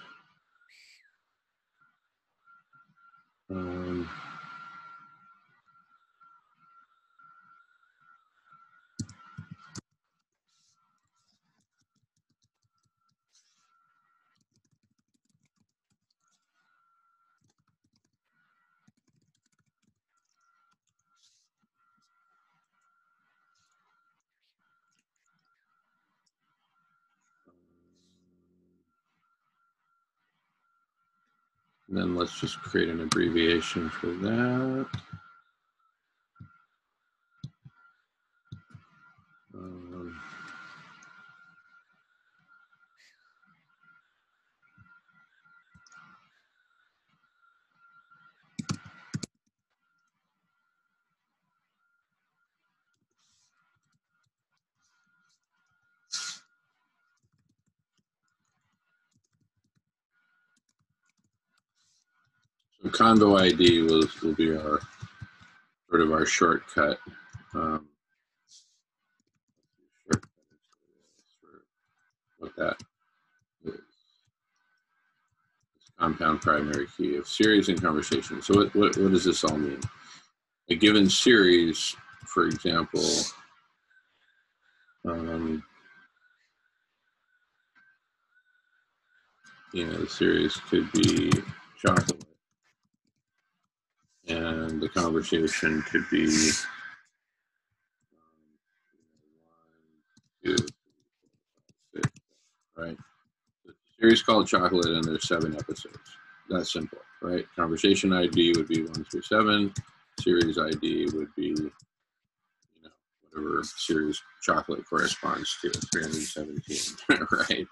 Speaker 2: and then let's just create an abbreviation for that. So Convo ID will be our sort of our shortcut. What that is. Compound primary key of series and conversation. So what does this all mean? A given series, for example, the series could be chocolate, and the conversation could be 1, 2, 3, 4, 5, 6, right? The series called chocolate, and there's 7 episodes. That's simple, right? Conversation ID would be 1 through 7. Series ID would be, whatever series chocolate corresponds to, 317, right?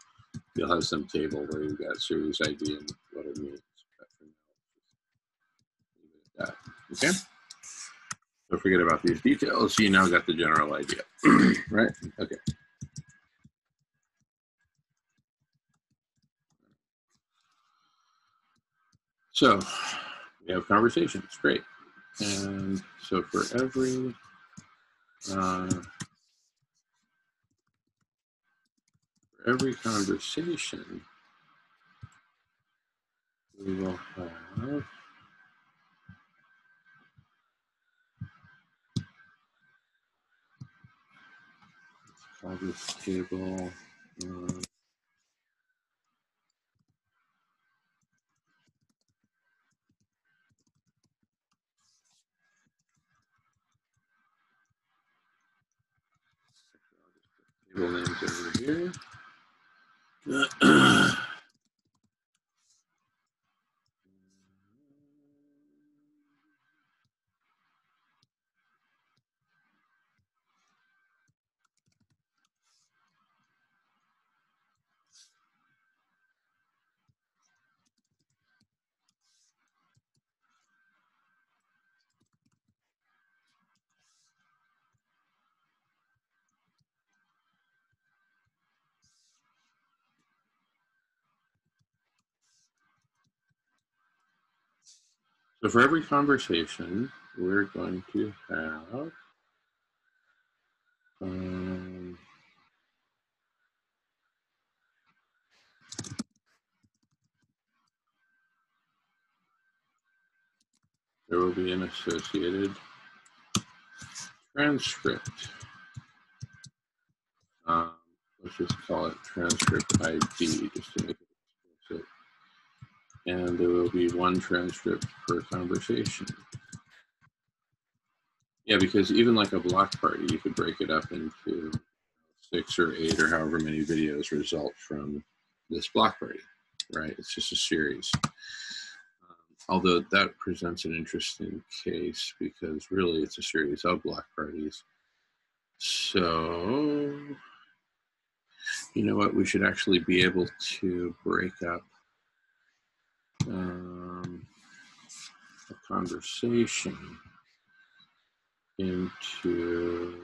Speaker 2: You'll have some table where you've got series ID and what it means. That. Okay? Don't forget about these details. You now got the general idea, right? Okay. So we have conversations, great. And so for every conversation, we will have call this table. Table names over here. So for every conversation, we're going to have there will be an associated transcript. Let's just call it transcript ID, just to make it explicit. And there will be one transcript per conversation. Yeah, because even like a block party, you could break it up into 6 or 8 or however many videos result from this block party, right? It's just a series. Although that presents an interesting case because really it's a series of block parties. So, you know what? We should actually be able to break up a conversation into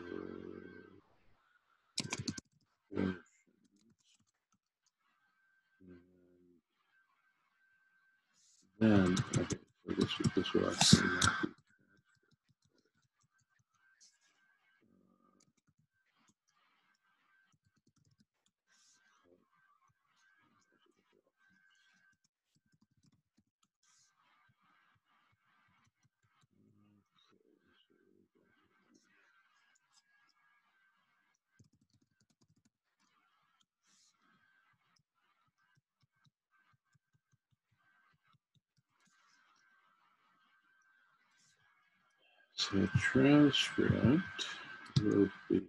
Speaker 2: then, okay, so this will actually not be. So transcript will be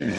Speaker 2: okay.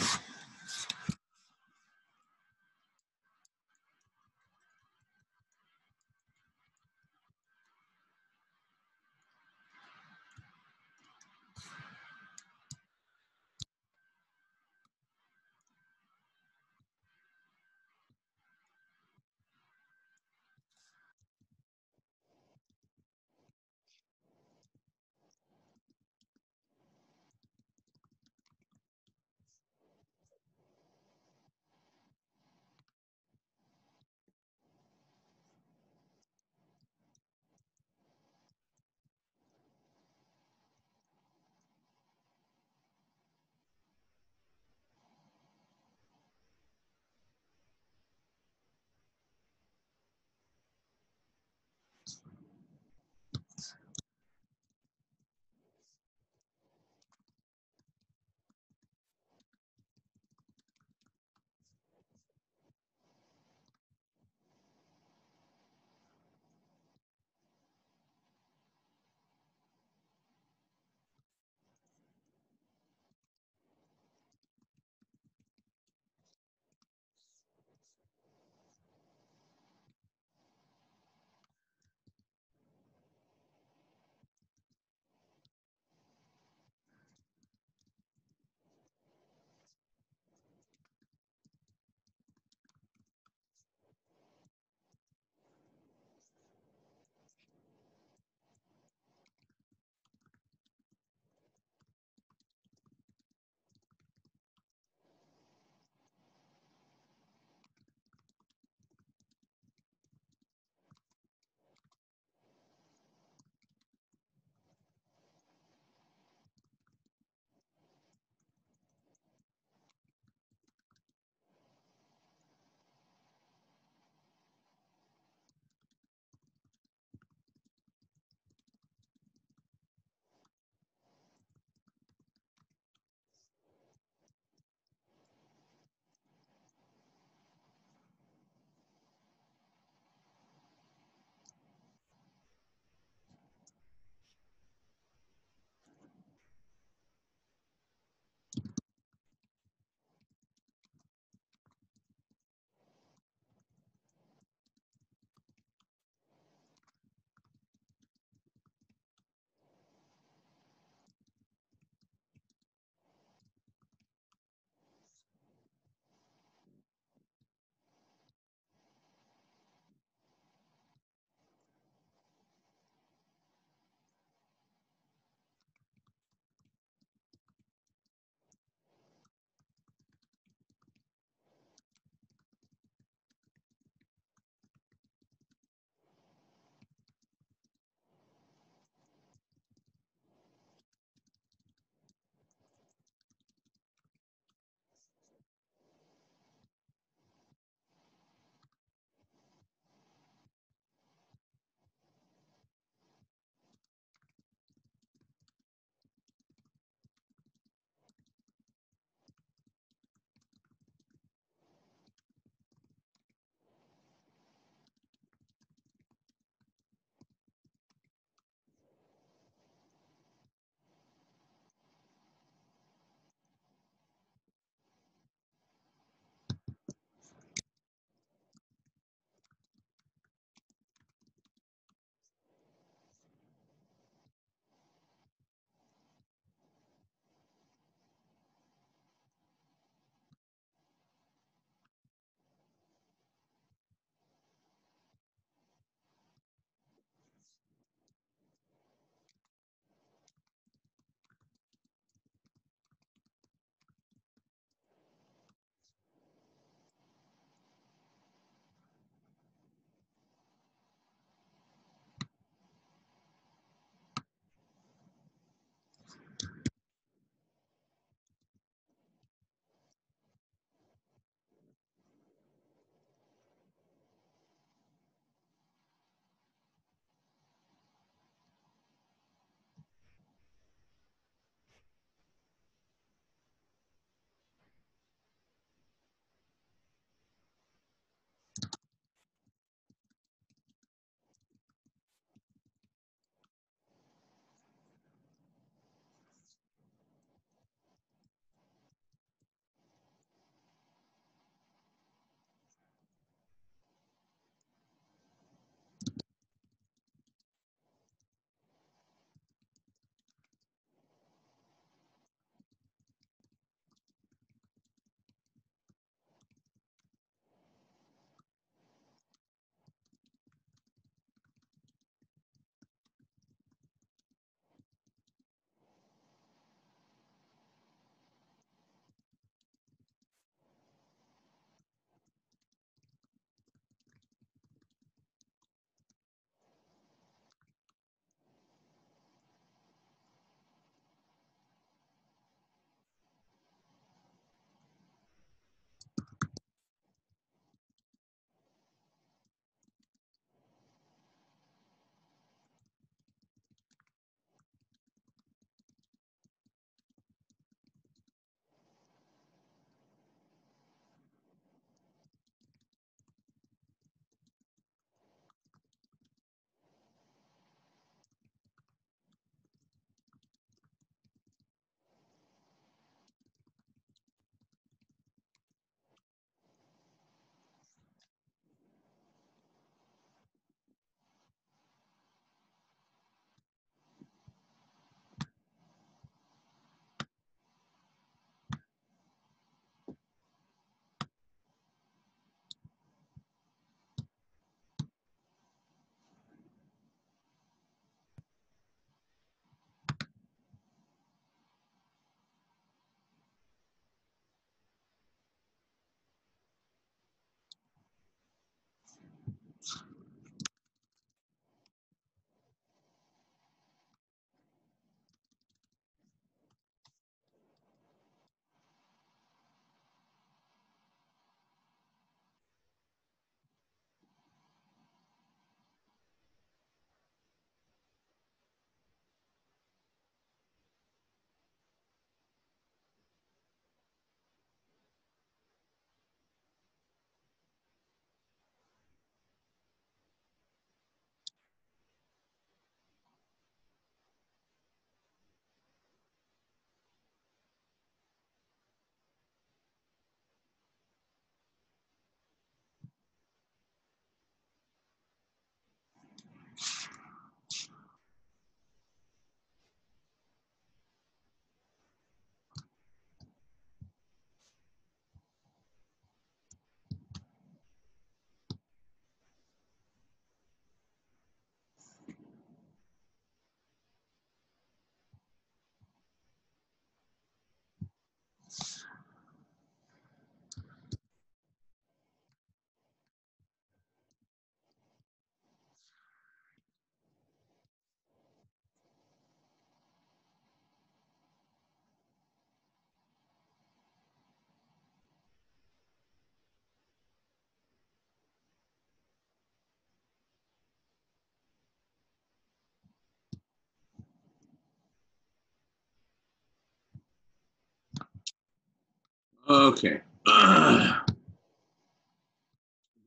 Speaker 2: Okay.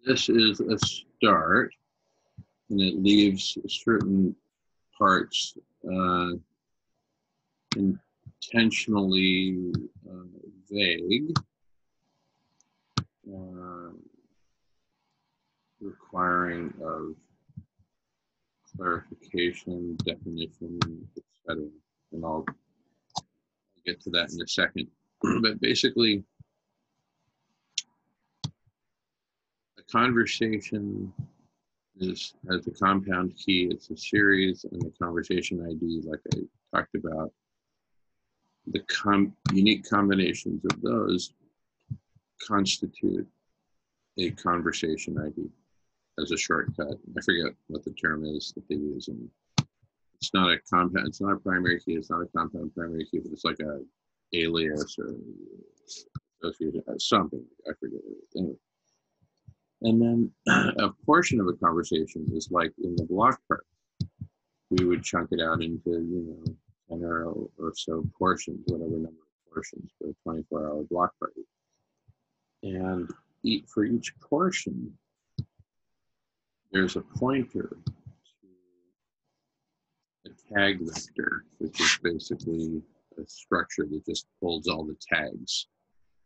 Speaker 2: This is a start, and it leaves certain parts intentionally vague, requiring of clarification, definition, etc. And I'll get to that in a second. But basically, a conversation has a compound key. It's a series, and the conversation ID, like I talked about, the unique combinations of those constitute a conversation ID as a shortcut. I forget what the term is that they use. And it's not a compound, it's not a primary key, it's not a compound primary key, but it's like a alias or associated something. I forget what it is. Anyway. And then a portion of a conversation is like in the block part. We would chunk it out into, 10 or so portions, whatever number of portions for a 24-hour block party. And for each portion, there's a pointer to a tag vector, which is basically a structure that just holds all the tags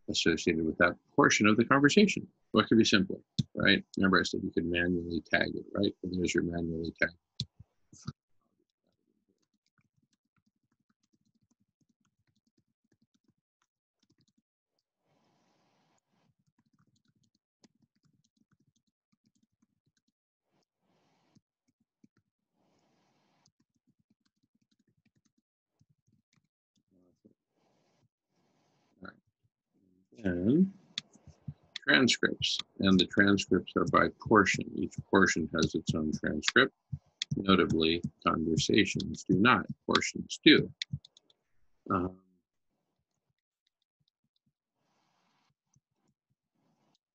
Speaker 2: associated with that portion of the conversation. What could be simpler, right? Remember I said you could manually tag it, right? And there's your manually tag. And transcripts, and the transcripts are by portion. Each portion has its own transcript. Notably, conversations do not, portions do.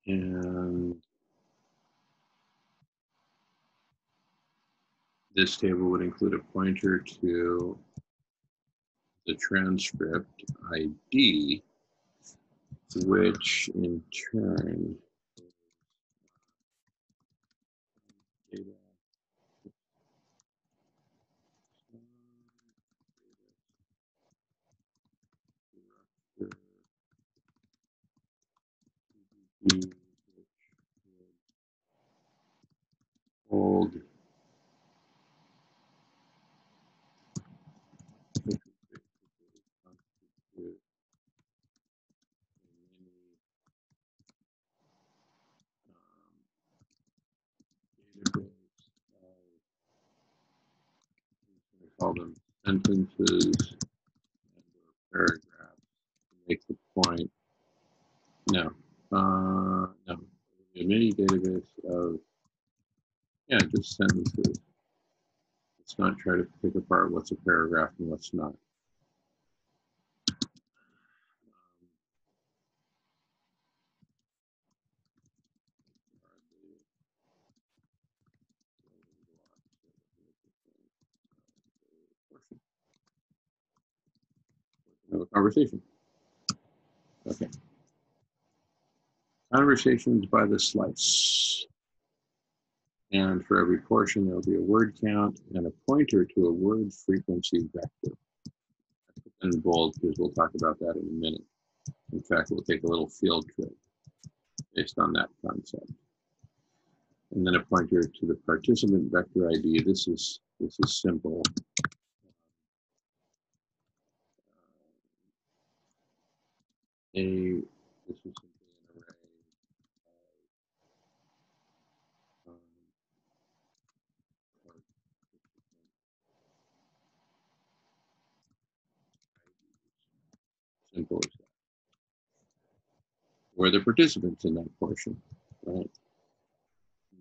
Speaker 2: And this table would include a pointer to the transcript ID, which in turn hold call them sentences and paragraphs to make the point. No, no. A mini database of just sentences. Let's not try to pick apart what's a paragraph and what's not. Have a conversation. Okay. Conversations by the slice. And for every portion, there'll be a word count and a pointer to a word frequency vector. I put that in bold because we'll talk about that in a minute. In fact, we'll take a little field trip based on that concept. And then a pointer to the participant vector ID. This is simple. This is simply an array simple as that. We're the participants in that portion, right?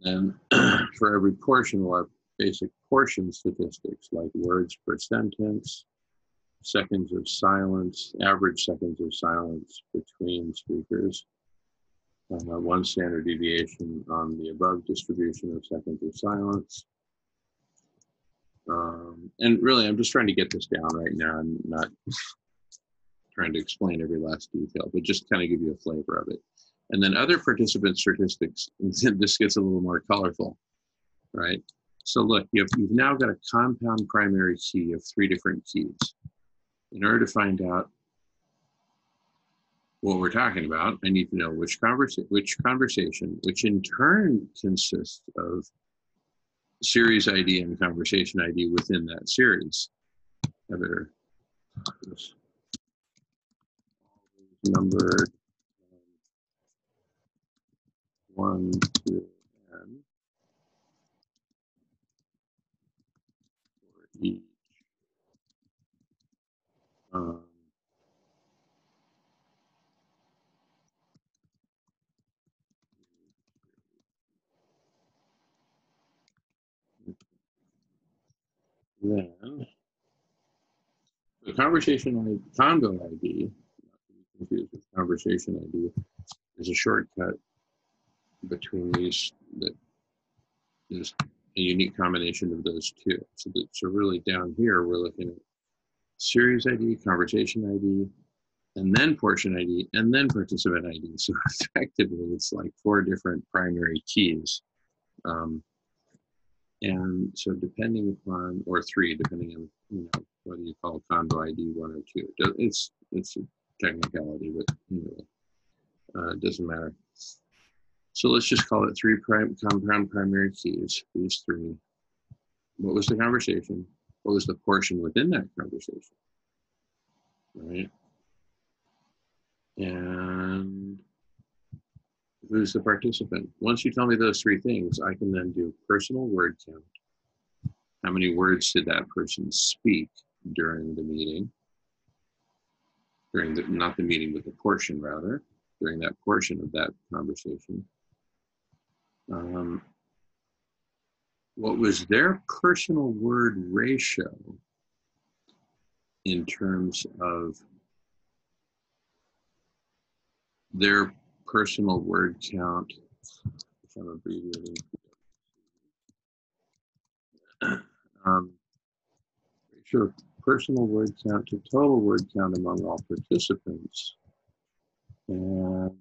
Speaker 2: And then for every portion, we'll have basic portion statistics like words per sentence, seconds of silence, average seconds of silence between speakers, one standard deviation on the above distribution of seconds of silence. And really, I'm just trying to get this down right now and not trying to explain every last detail, but just kind of give you a flavor of it. And then other participant statistics, this gets a little more colorful, right? So look, you've now got a compound primary key of 3 different keys. In order to find out what we're talking about, I need to know which conversation, which in turn consists of series ID and conversation ID within that series. I better numbered 1, 2, and for each. Then the conversation combo ID, not to be confused with conversation ID, is a shortcut between these that is a unique combination of those two. So really down here, we're looking at series ID, conversation ID, and then portion ID, and then participant ID. So effectively, it's like 4 different primary keys. And so depending upon, or 3, depending on, whether you call combo ID 1 or 2. It's a technicality, but it doesn't matter. So let's just call it 3 compound primary keys, these 3. What was the conversation? What was the portion within that conversation? Right? And who's the participant? Once you tell me those 3 things, I can then do personal word count. How many words did that person speak during the meeting? Not the meeting, but the portion rather, during that portion of that conversation. What was their personal word ratio in terms of their personal word count, which I'm abbreviating. Ratio of personal word count to total word count among all participants. And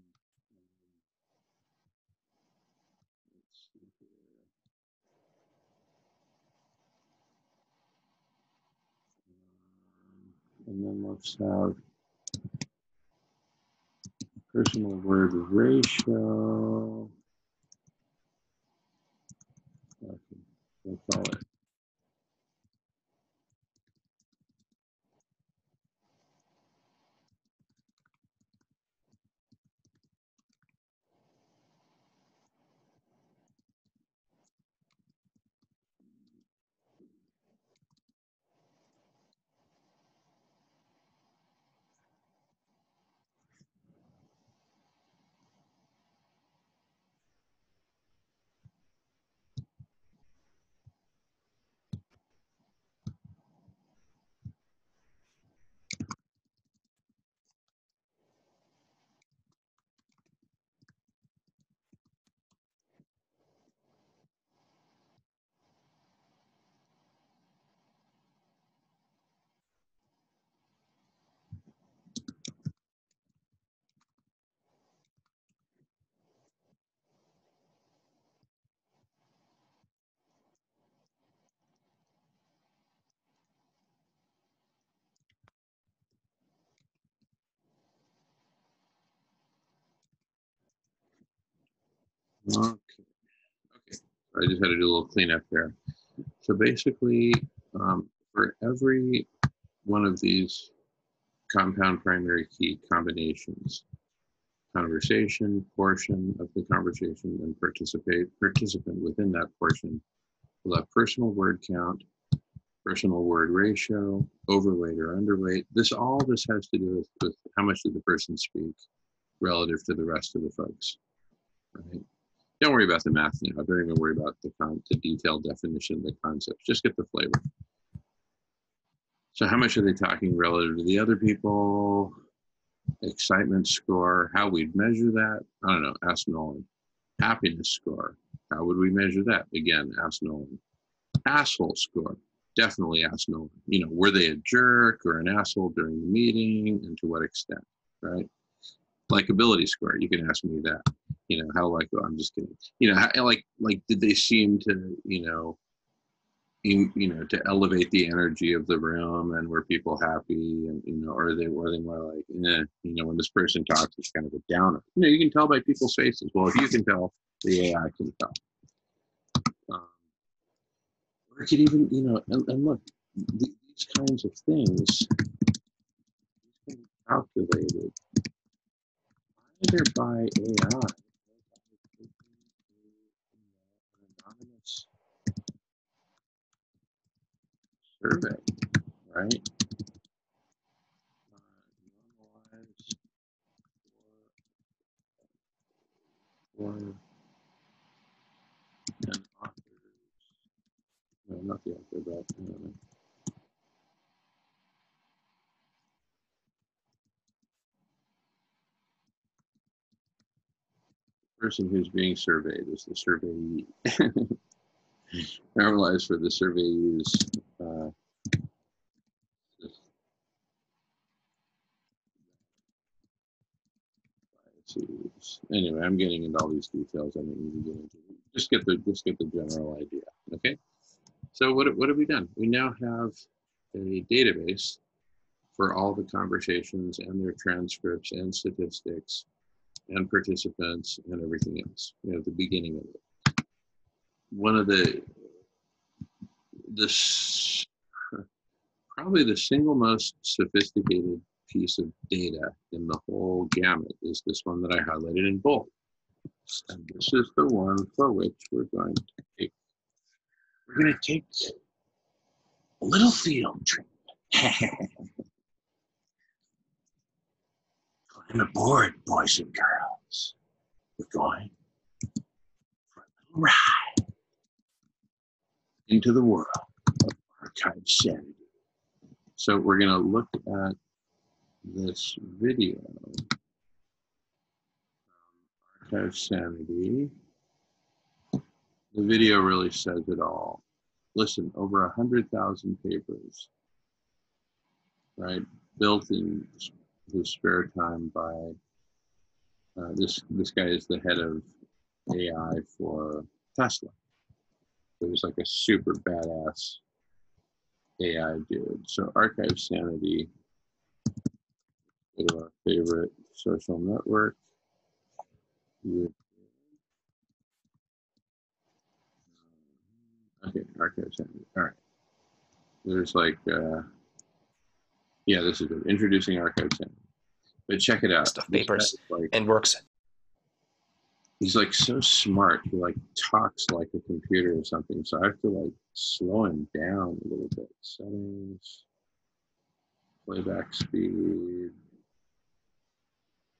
Speaker 2: then let's have personal word ratio. Okay, we'll call it. Okay. I just had to do a little cleanup there. So basically, for every one of these compound primary key combinations, conversation, portion of the conversation, and participant within that portion, we'll have personal word count, personal word ratio, overweight or underweight. All this has to do with how much did the person speak relative to the rest of the folks, right? Don't worry about the math now. Don't even worry about the detailed definition of the concepts. Just get the flavor. So how much are they talking relative to the other people? Excitement score, how we'd measure that? I don't know, ask Nolan. Happiness score, how would we measure that? Again, ask Nolan. Asshole score, definitely ask Nolan, were they a jerk or an asshole during the meeting, and to what extent, right? Likability score, you can ask me that. How like, I'm just kidding. Like did they seem to, to elevate the energy of the room, and were people happy, and or were they more like, when this person talks, it's kind of a downer. You can tell by people's faces. Well, if you can tell, the AI can tell. Or it could even, and look, these kinds of things can be calculated either by AI or by taking an anonymous survey, right? Normalized for an author, no, not the author, but the person who's being surveyed is the surveyee. Normalized for the surveyees. Anyway, I'm getting into all these details. I don't need to get into it. Just get the general idea. Okay. So what have we done? We now have a database for all the conversations and their transcripts and statistics and participants and everything else. At the beginning of it. One of probably the single most sophisticated piece of data in the whole gamut is this one that I highlighted in bold. And this is the one for which we're going to take a little field trip. Climb aboard, boys and girls. We're going for a little ride into the world of archive sanity. So we're going to look at this video, archive sanity. The video really says it all. Listen, over 100,000 papers, right, built in his spare time by this guy is the head of AI for Tesla. So he's like a super badass AI dude. So archive sanity, go to our favorite social network. Okay, archive sanity. All right. There's like, yeah, this is good. Introducing archive sanity. But check it out.
Speaker 4: Of papers and works.
Speaker 2: He's like so smart. He like talks like a computer or something. So I have to like slow him down a little bit. Settings, playback speed.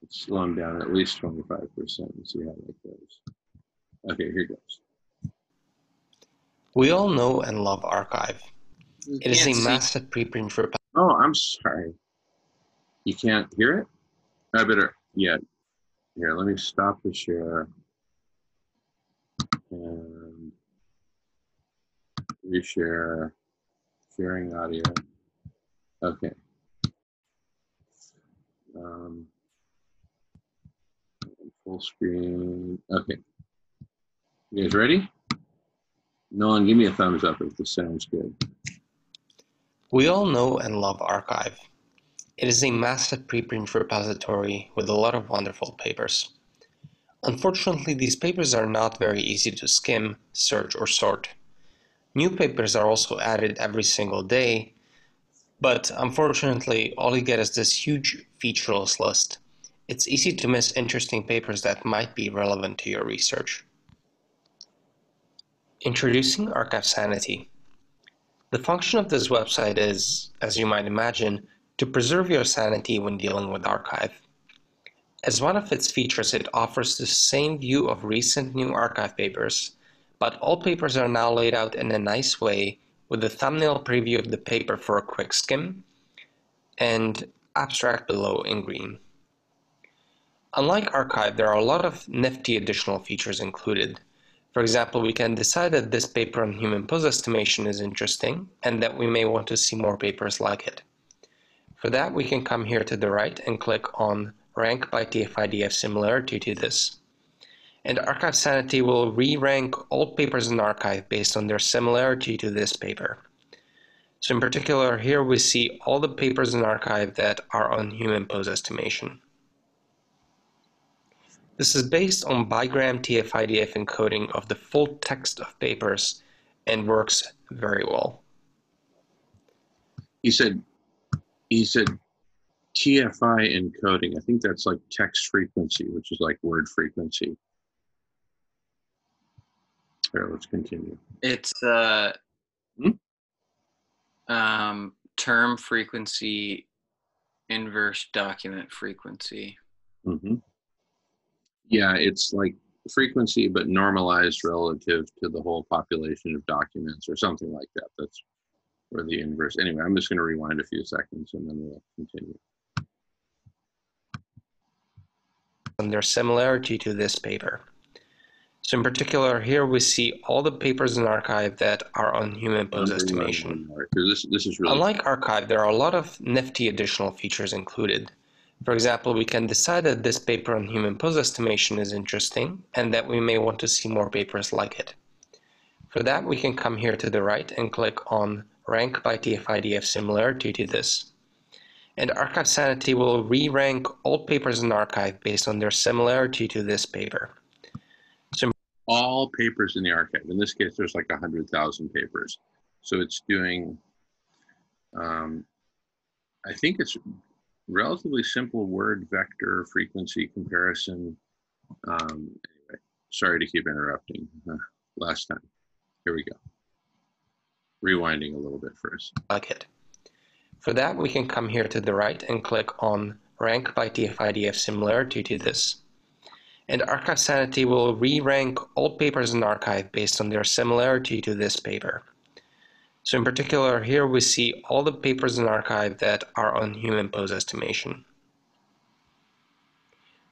Speaker 2: Let's slow him down at least 25% and see how that goes. Okay, here goes.
Speaker 4: We all know and love Archive. It is a massive preprint for...
Speaker 2: Oh, I'm sorry. You can't hear it? I better, yeah. Here, let me stop the share and reshare, sharing audio. Okay. Full screen. Okay. You guys ready? Nolan, give me a thumbs up if this sounds good.
Speaker 4: We all know and love Archive. It is a massive preprint repository with a lot of wonderful papers. Unfortunately, these papers are not very easy to skim, search, or sort. New papers are also added every single day, but unfortunately, all you get is this huge featureless list. It's easy to miss interesting papers that might be relevant to your research. Introducing Archive Sanity. The function of this website is, as you might imagine, to preserve your sanity when dealing with Archive. As one of its features, it offers the same view of recent new Archive papers, but all papers are now laid out in a nice way with a thumbnail preview of the paper for a quick skim and abstract below in green. Unlike Archive, there are a lot of nifty additional features included. For example, we can decide that this paper on human pose estimation is interesting and that we may want to see more papers like it. For that, we can come here to the right and click on Rank by TF-IDF similarity to this. And Archive Sanity will re-rank all papers in arXiv based on their similarity to this paper. So in particular, here we see all the papers in arXiv that are on human pose estimation. This is based on bigram TF-IDF encoding of the full text of papers and works very well.
Speaker 2: He said TFI encoding. I think that's like text frequency, which is like word frequency. Here, let's continue.
Speaker 3: It's term frequency inverse document frequency.
Speaker 2: Mm-hmm. Yeah, it's like frequency, but normalized relative to the whole population of documents or something like that. That's where the inverse. Anyway, I'm just going to rewind a few seconds and then we'll continue.
Speaker 4: And their similarity to this paper. So in particular, here we see all the papers in arXiv that are on human pose estimation.
Speaker 2: This is really
Speaker 4: Unlike arXiv, there are a lot of nifty additional features included. For example, we can decide that this paper on human pose estimation is interesting and that we may want to see more papers like it. For that, we can come here to the right and click on Rank by TF-IDF similarity to this. And Archive Sanity will re-rank all papers in arXiv based on their similarity to this paper. So
Speaker 2: all papers in the arXiv. In this case, there's like 100,000 papers. So it's doing, I think it's relatively simple word vector frequency comparison. Anyway, sorry to keep interrupting. Last time. Here we go. Rewinding a little bit first.
Speaker 4: Like it. For that, we can come here to the right and click on Rank by TF-IDF similarity to this. And Archive Sanity will re-rank all papers in arXiv based on their similarity to this paper. So in particular, here we see all the papers in arXiv that are on human pose estimation.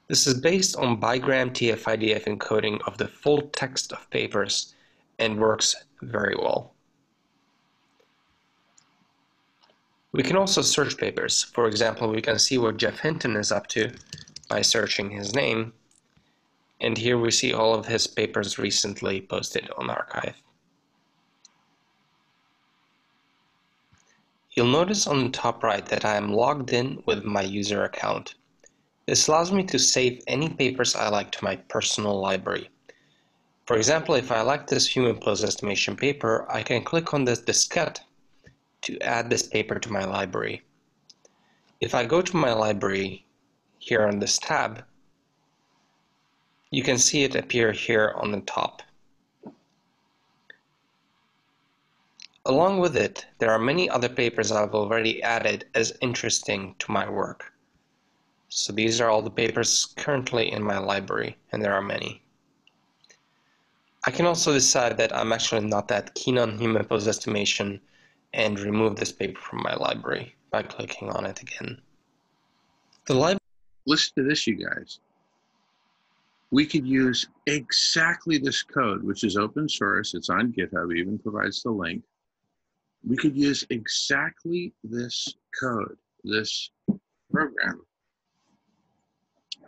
Speaker 4: This is based on bigram TF-IDF encoding of the full text of papers and works very well. We can also search papers. For example, we can see what Geoff Hinton is up to by searching his name. And here we see all of his papers recently posted on arXiv. You'll notice on the top right that I am logged in with my user account. This allows me to save any papers I like to my personal library. For example, if I like this human pose estimation paper, I can click on this diskette to add this paper to my library. If I go to my library here on this tab, you can see it appear here on the top. Along with it, there are many other papers I've already added as interesting to my work. So these are all the papers currently in my library, and there are many. I can also decide that I'm actually not that keen on human pose estimation and remove this paper from my library by clicking on it again.
Speaker 2: Listen to this, you guys. We could use exactly this code, which is open source. It's on GitHub, it even provides the link. We could use exactly this code, this program,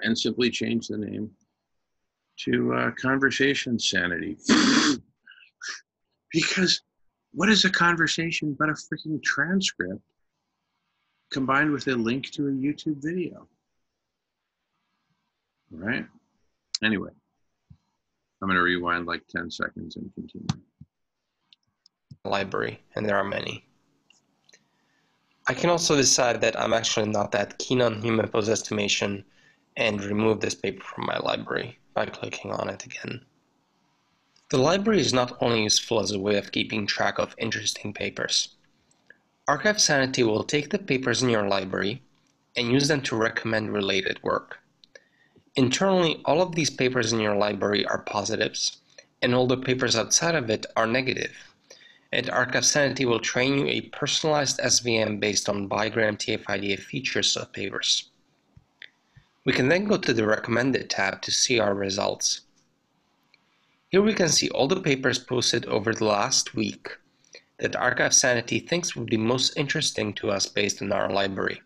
Speaker 2: and simply change the name to Conversation Sanity. Because what is a conversation but a freaking transcript combined with a link to a YouTube video? All right? Anyway, I'm going to rewind like 10 seconds and continue.
Speaker 4: Library, and there are many. I can also decide that I'm actually not that keen on human pose estimation and remove this paper from my library by clicking on it again. The library is not only useful as a way of keeping track of interesting papers. Archive Sanity will take the papers in your library and use them to recommend related work. Internally, all of these papers in your library are positives, and all the papers outside of it are negative. And Archive Sanity will train you a personalized SVM based on bigram TF-IDF features of papers. We can then go to the Recommended tab to see our results. Here we can see all the papers posted over the last week that Archive Sanity thinks would be most interesting to us based on our library.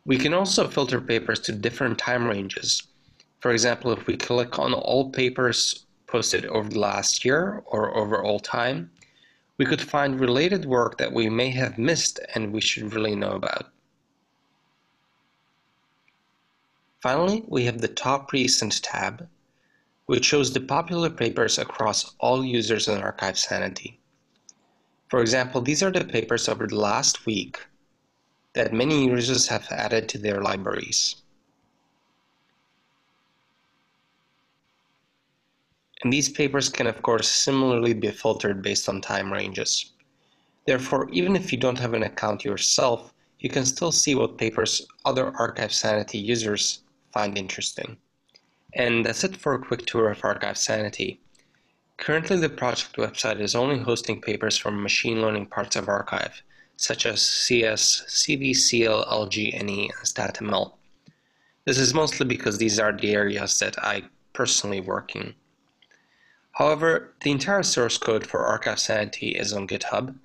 Speaker 4: We can also filter papers to different time ranges. For example, if we click on all papers posted over the last year or over all time, we could find related work that we may have missed and we should really know about. Finally, we have the Top Recent tab, which shows the popular papers across all users in Archive Sanity. For example, these are the papers over the last week that many users have added to their libraries. And these papers can of course similarly be filtered based on time ranges. Therefore, even if you don't have an account yourself, you can still see what papers other Archive Sanity users find interesting. And that's it for a quick tour of Archive Sanity. Currently, the project website is only hosting papers from machine learning parts of Archive, such as CS, CV, CL, LG, NE, and StatML. This is mostly because these are the areas that I personally work in. However, the entire source code for Archive Sanity is on GitHub,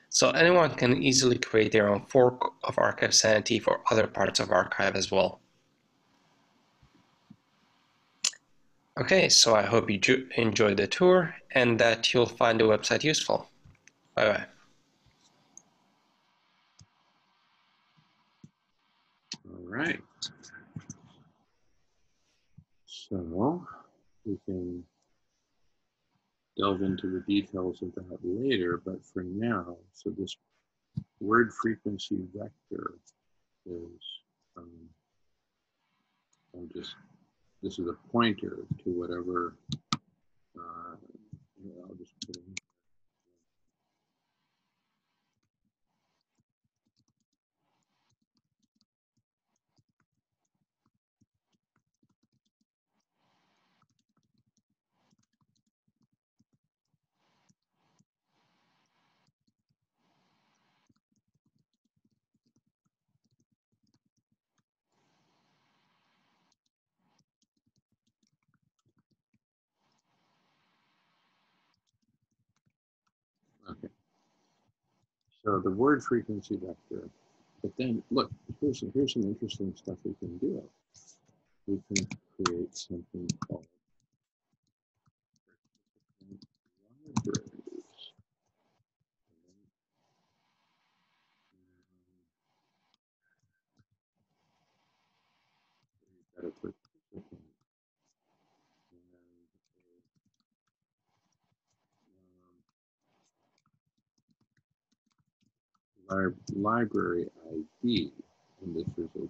Speaker 4: so anyone can easily create their own fork of Archive Sanity for other parts of Archive as well. Okay, so I hope you enjoyed the tour and that you'll find the website useful. Bye-bye.
Speaker 2: All right. So we can delve into the details of that later, but for now, so this word frequency vector is, this is a pointer to whatever, I'll just put in. Okay. So the word frequency vector, but then look, here's some interesting stuff we can do. We can create something called libraries. Got a participant and library ID, and this is a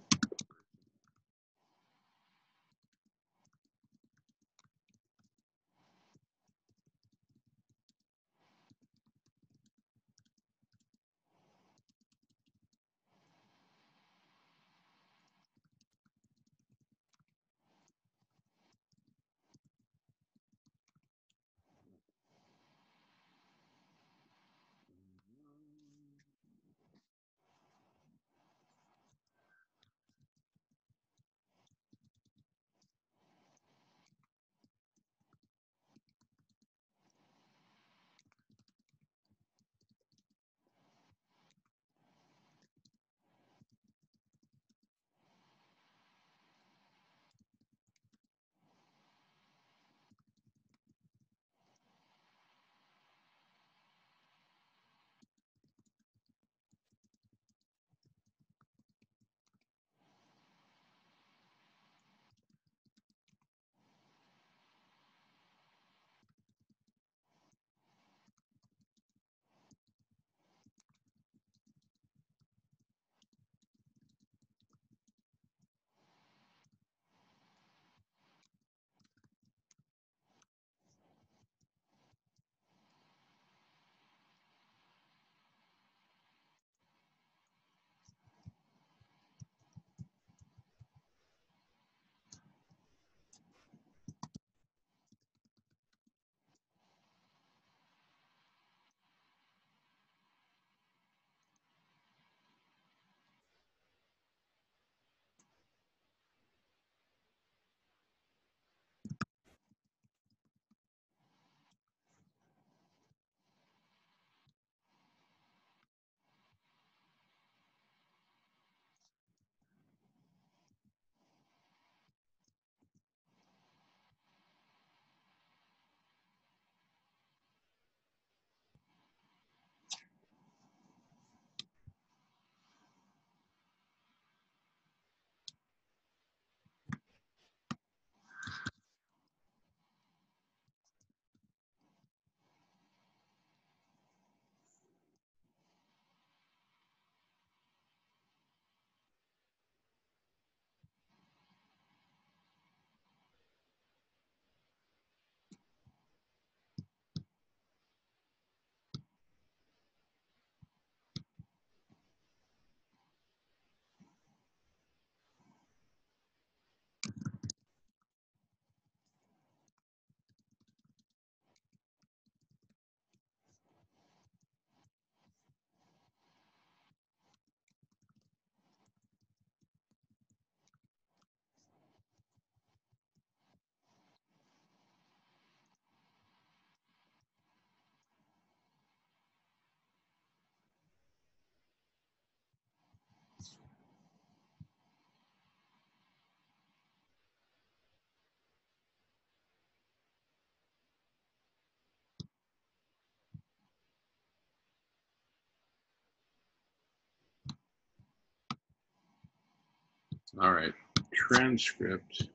Speaker 2: All right, transcript.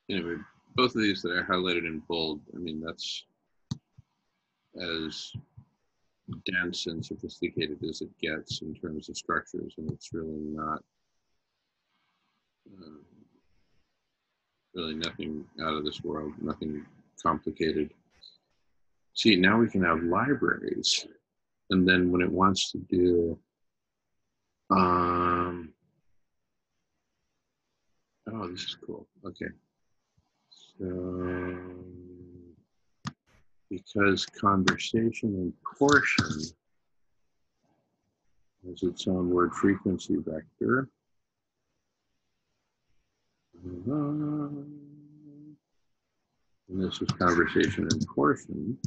Speaker 2: Anyway, both of these that I highlighted in bold, I mean, that's as dense and sophisticated as it gets in terms of structures, and it's really not, really nothing out of this world, nothing complicated. See, now we can have libraries, and then when it wants to do, oh, this is cool. Okay, so because conversation and portion has its own word frequency vector. And this is conversation and portion.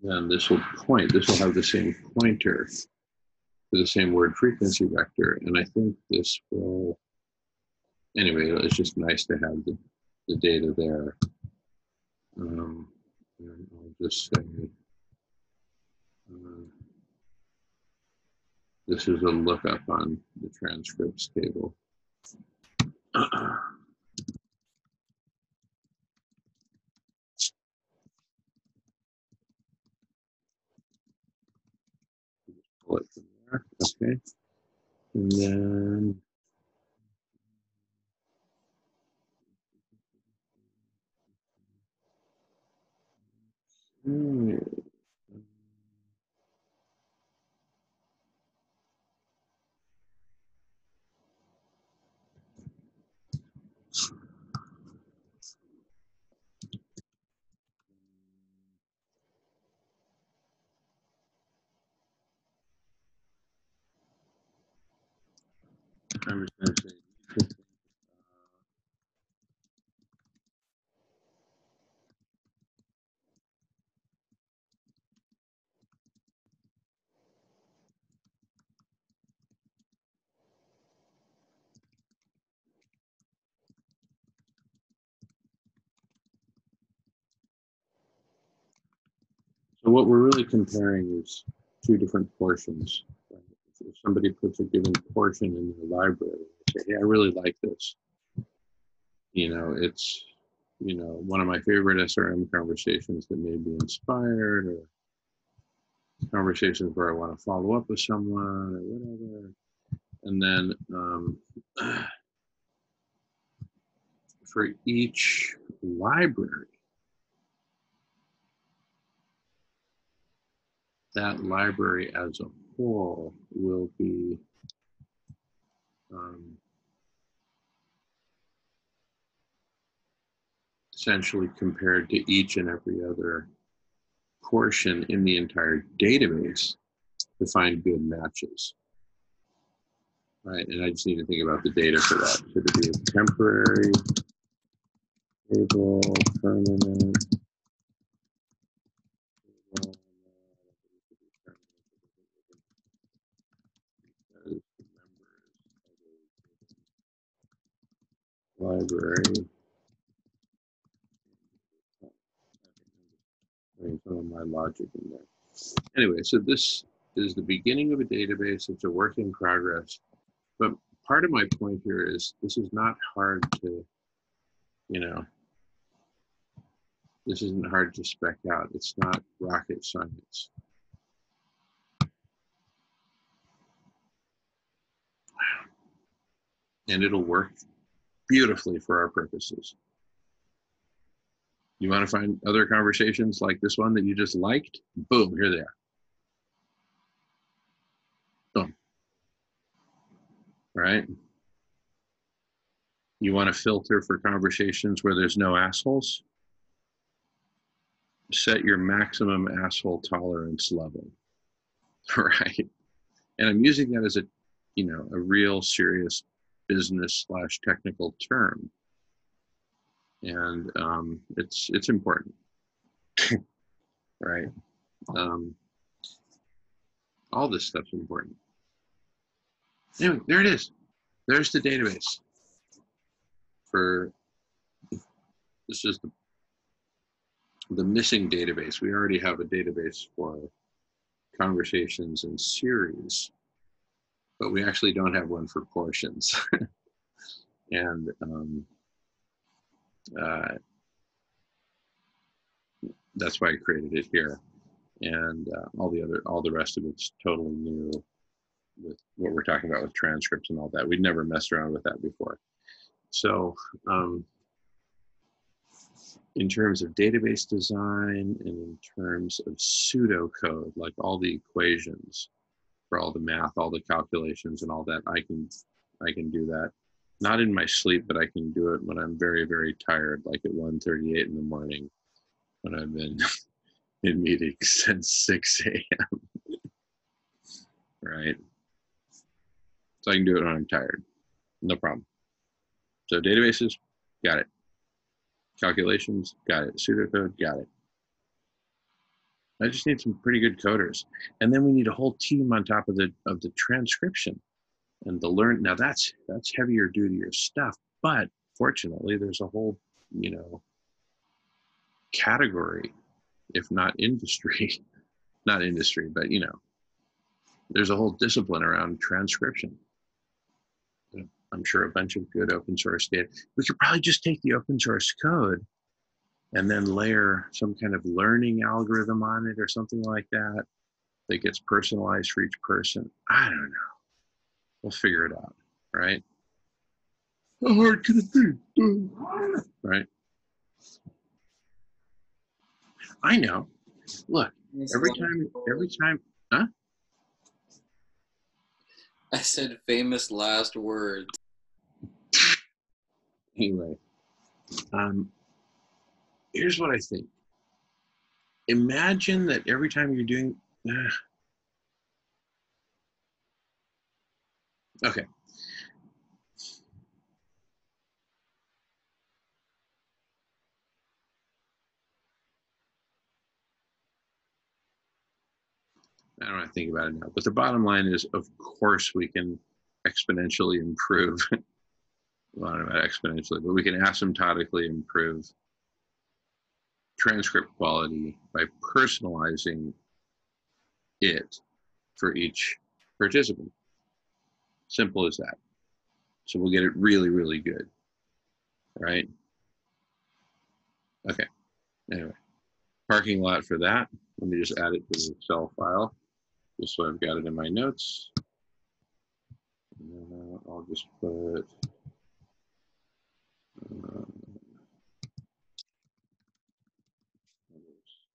Speaker 2: Then this will point, this will have the same pointer to the same word frequency vector. And I think this will, anyway, it's just nice to have the data there. And I'll just say, this is a lookup on the transcripts table. Pull it from there, okay. And then, I was going to say, so what we're really comparing is two different portions. If somebody puts a given portion in their library, they say, hey, I really like this. You know, it's, you know, one of my favorite SRM conversations that made me inspired, or conversations where I want to follow up with someone or whatever. And then for each library, that library as a whole will be essentially compared to each and every other portion in the entire database to find good matches. Right, and I just need to think about the data for that. Should it be a temporary, table, permanent? Library. Some of my logic in there. Anyway, so this is the beginning of a database. It's a work in progress. But part of my point here is this is not hard to, you know, this isn't hard to spec out. It's not rocket science. And it'll work beautifully for our purposes. You want to find other conversations like this one that you just liked? Boom, here they are. Boom. Right? You want to filter for conversations where there's no assholes? Set your maximum asshole tolerance level. Right? And I'm using that as a, you know, a real serious business / technical term. And it's important. Right? All this stuff's important. Anyway, there it is. There's the database. For this is the missing database. We already have a database for conversations in series. but we actually don't have one for portions. And that's why I created it here. And all the rest of it's totally new with what we're talking about with transcripts and all that. We'd never messed around with that before. So in terms of database design and in terms of pseudocode, like all the equations for all the math, all the calculations and all that, I can do that. Not in my sleep, but I can do it when I'm very, very tired, like at 1:38 in the morning when I've been in meetings since 6 a.m. Right? So I can do it when I'm tired. No problem. So databases, got it. Calculations, got it. Pseudocode, got it. I just need some pretty good coders. And then we need a whole team on top of the transcription and the learn. Now that's heavier duty stuff, but fortunately there's a whole, category, if not industry, not industry, but there's a whole discipline around transcription. I'm sure a bunch of good open source data. We could probably just take the open source code and then layer some kind of learning algorithm on it or something like that that gets personalized for each person. I don't know. We'll figure it out, right? How hard can it be? Right? I know. Look, every time, huh?
Speaker 3: I said famous last words.
Speaker 2: Anyway, here's what I think. Imagine that every time you're doing, okay. I don't want to think about it now, but the bottom line is, of course, we can exponentially improve. Well, I don't know about exponentially, but we can asymptotically improve transcript quality by personalizing it for each participant. Simple as that. So we'll get it really, really good, right? Okay, anyway, parking lot for that. Let me just add it to the Excel file, just so I've got it in my notes. I'll just put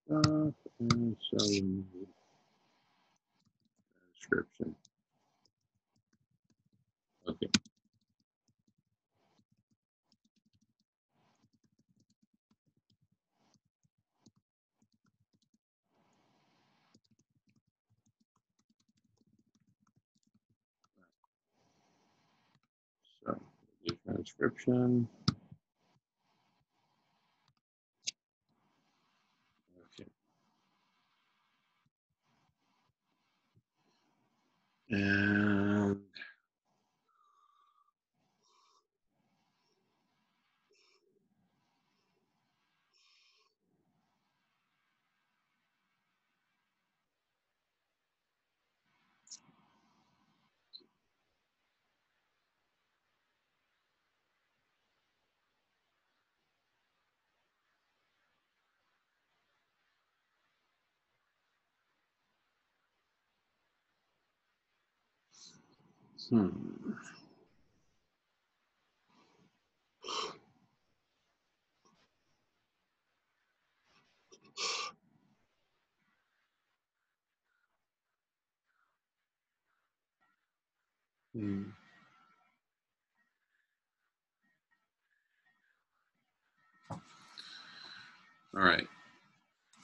Speaker 2: stuff and some description. Okay. So the transcription. Okay. And All right.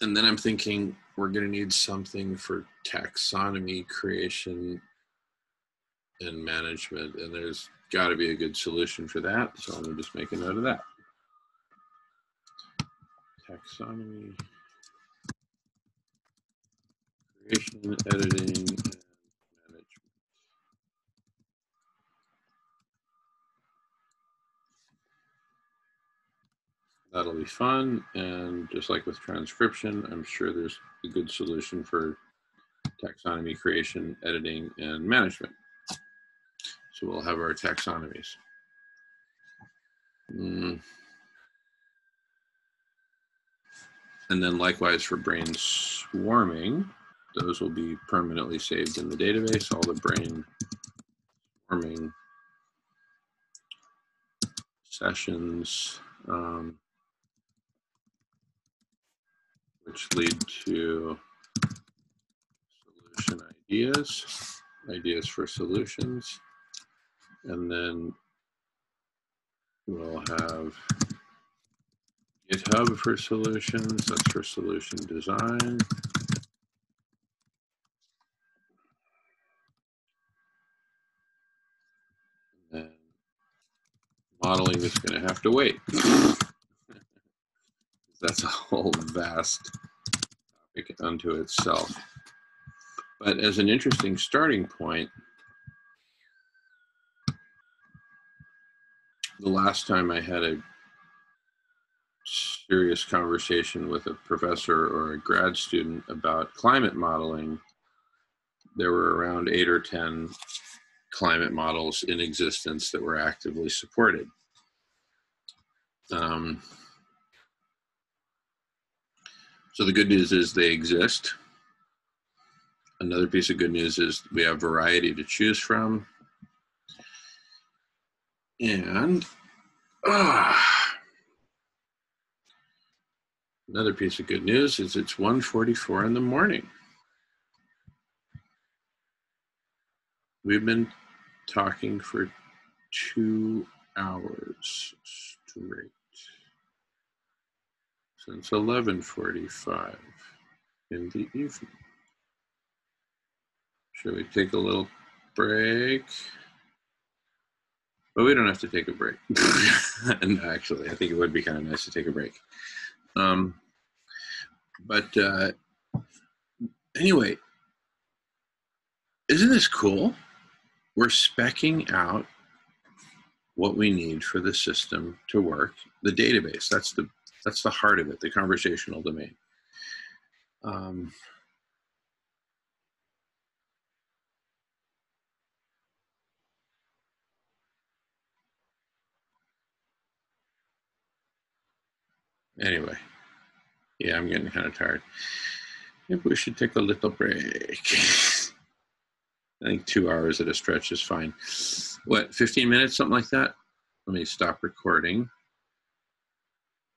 Speaker 2: And then I'm thinking we're going to need something for taxonomy creation and management, and there's got to be a good solution for that. So I'm going to just make a note of that. Taxonomy creation, editing, and management. That'll be fun. And just like with transcription, I'm sure there's a good solution for taxonomy creation, editing, and management. So we'll have our taxonomies. And then likewise for brain swarming, those will be permanently saved in the database, all the brain swarming sessions, which lead to solution ideas for solutions. And then we'll have GitHub for solutions, that's for solution design. And modeling is going to have to wait. That's a whole vast topic unto itself. But as an interesting starting point, the last time I had a serious conversation with a professor or a grad student about climate modeling, there were around 8 or 10 climate models in existence that were actively supported. So the good news is they exist. Another piece of good news is we have variety to choose from. And another piece of good news is it's 1:44 in the morning. We've been talking for 2 hours straight since 11:45 in the evening. Should we take a little break? But we don't have to take a break. And actually, I think it would be kind of nice to take a break. Anyway, isn't this cool? We're speccing out what we need for the system to work. The database, that's the heart of it, the conversational domain. Anyway, yeah, I'm getting kind of tired. Maybe we should take a little break. I think 2 hours at a stretch is fine. What, 15 minutes, something like that? Let me stop recording.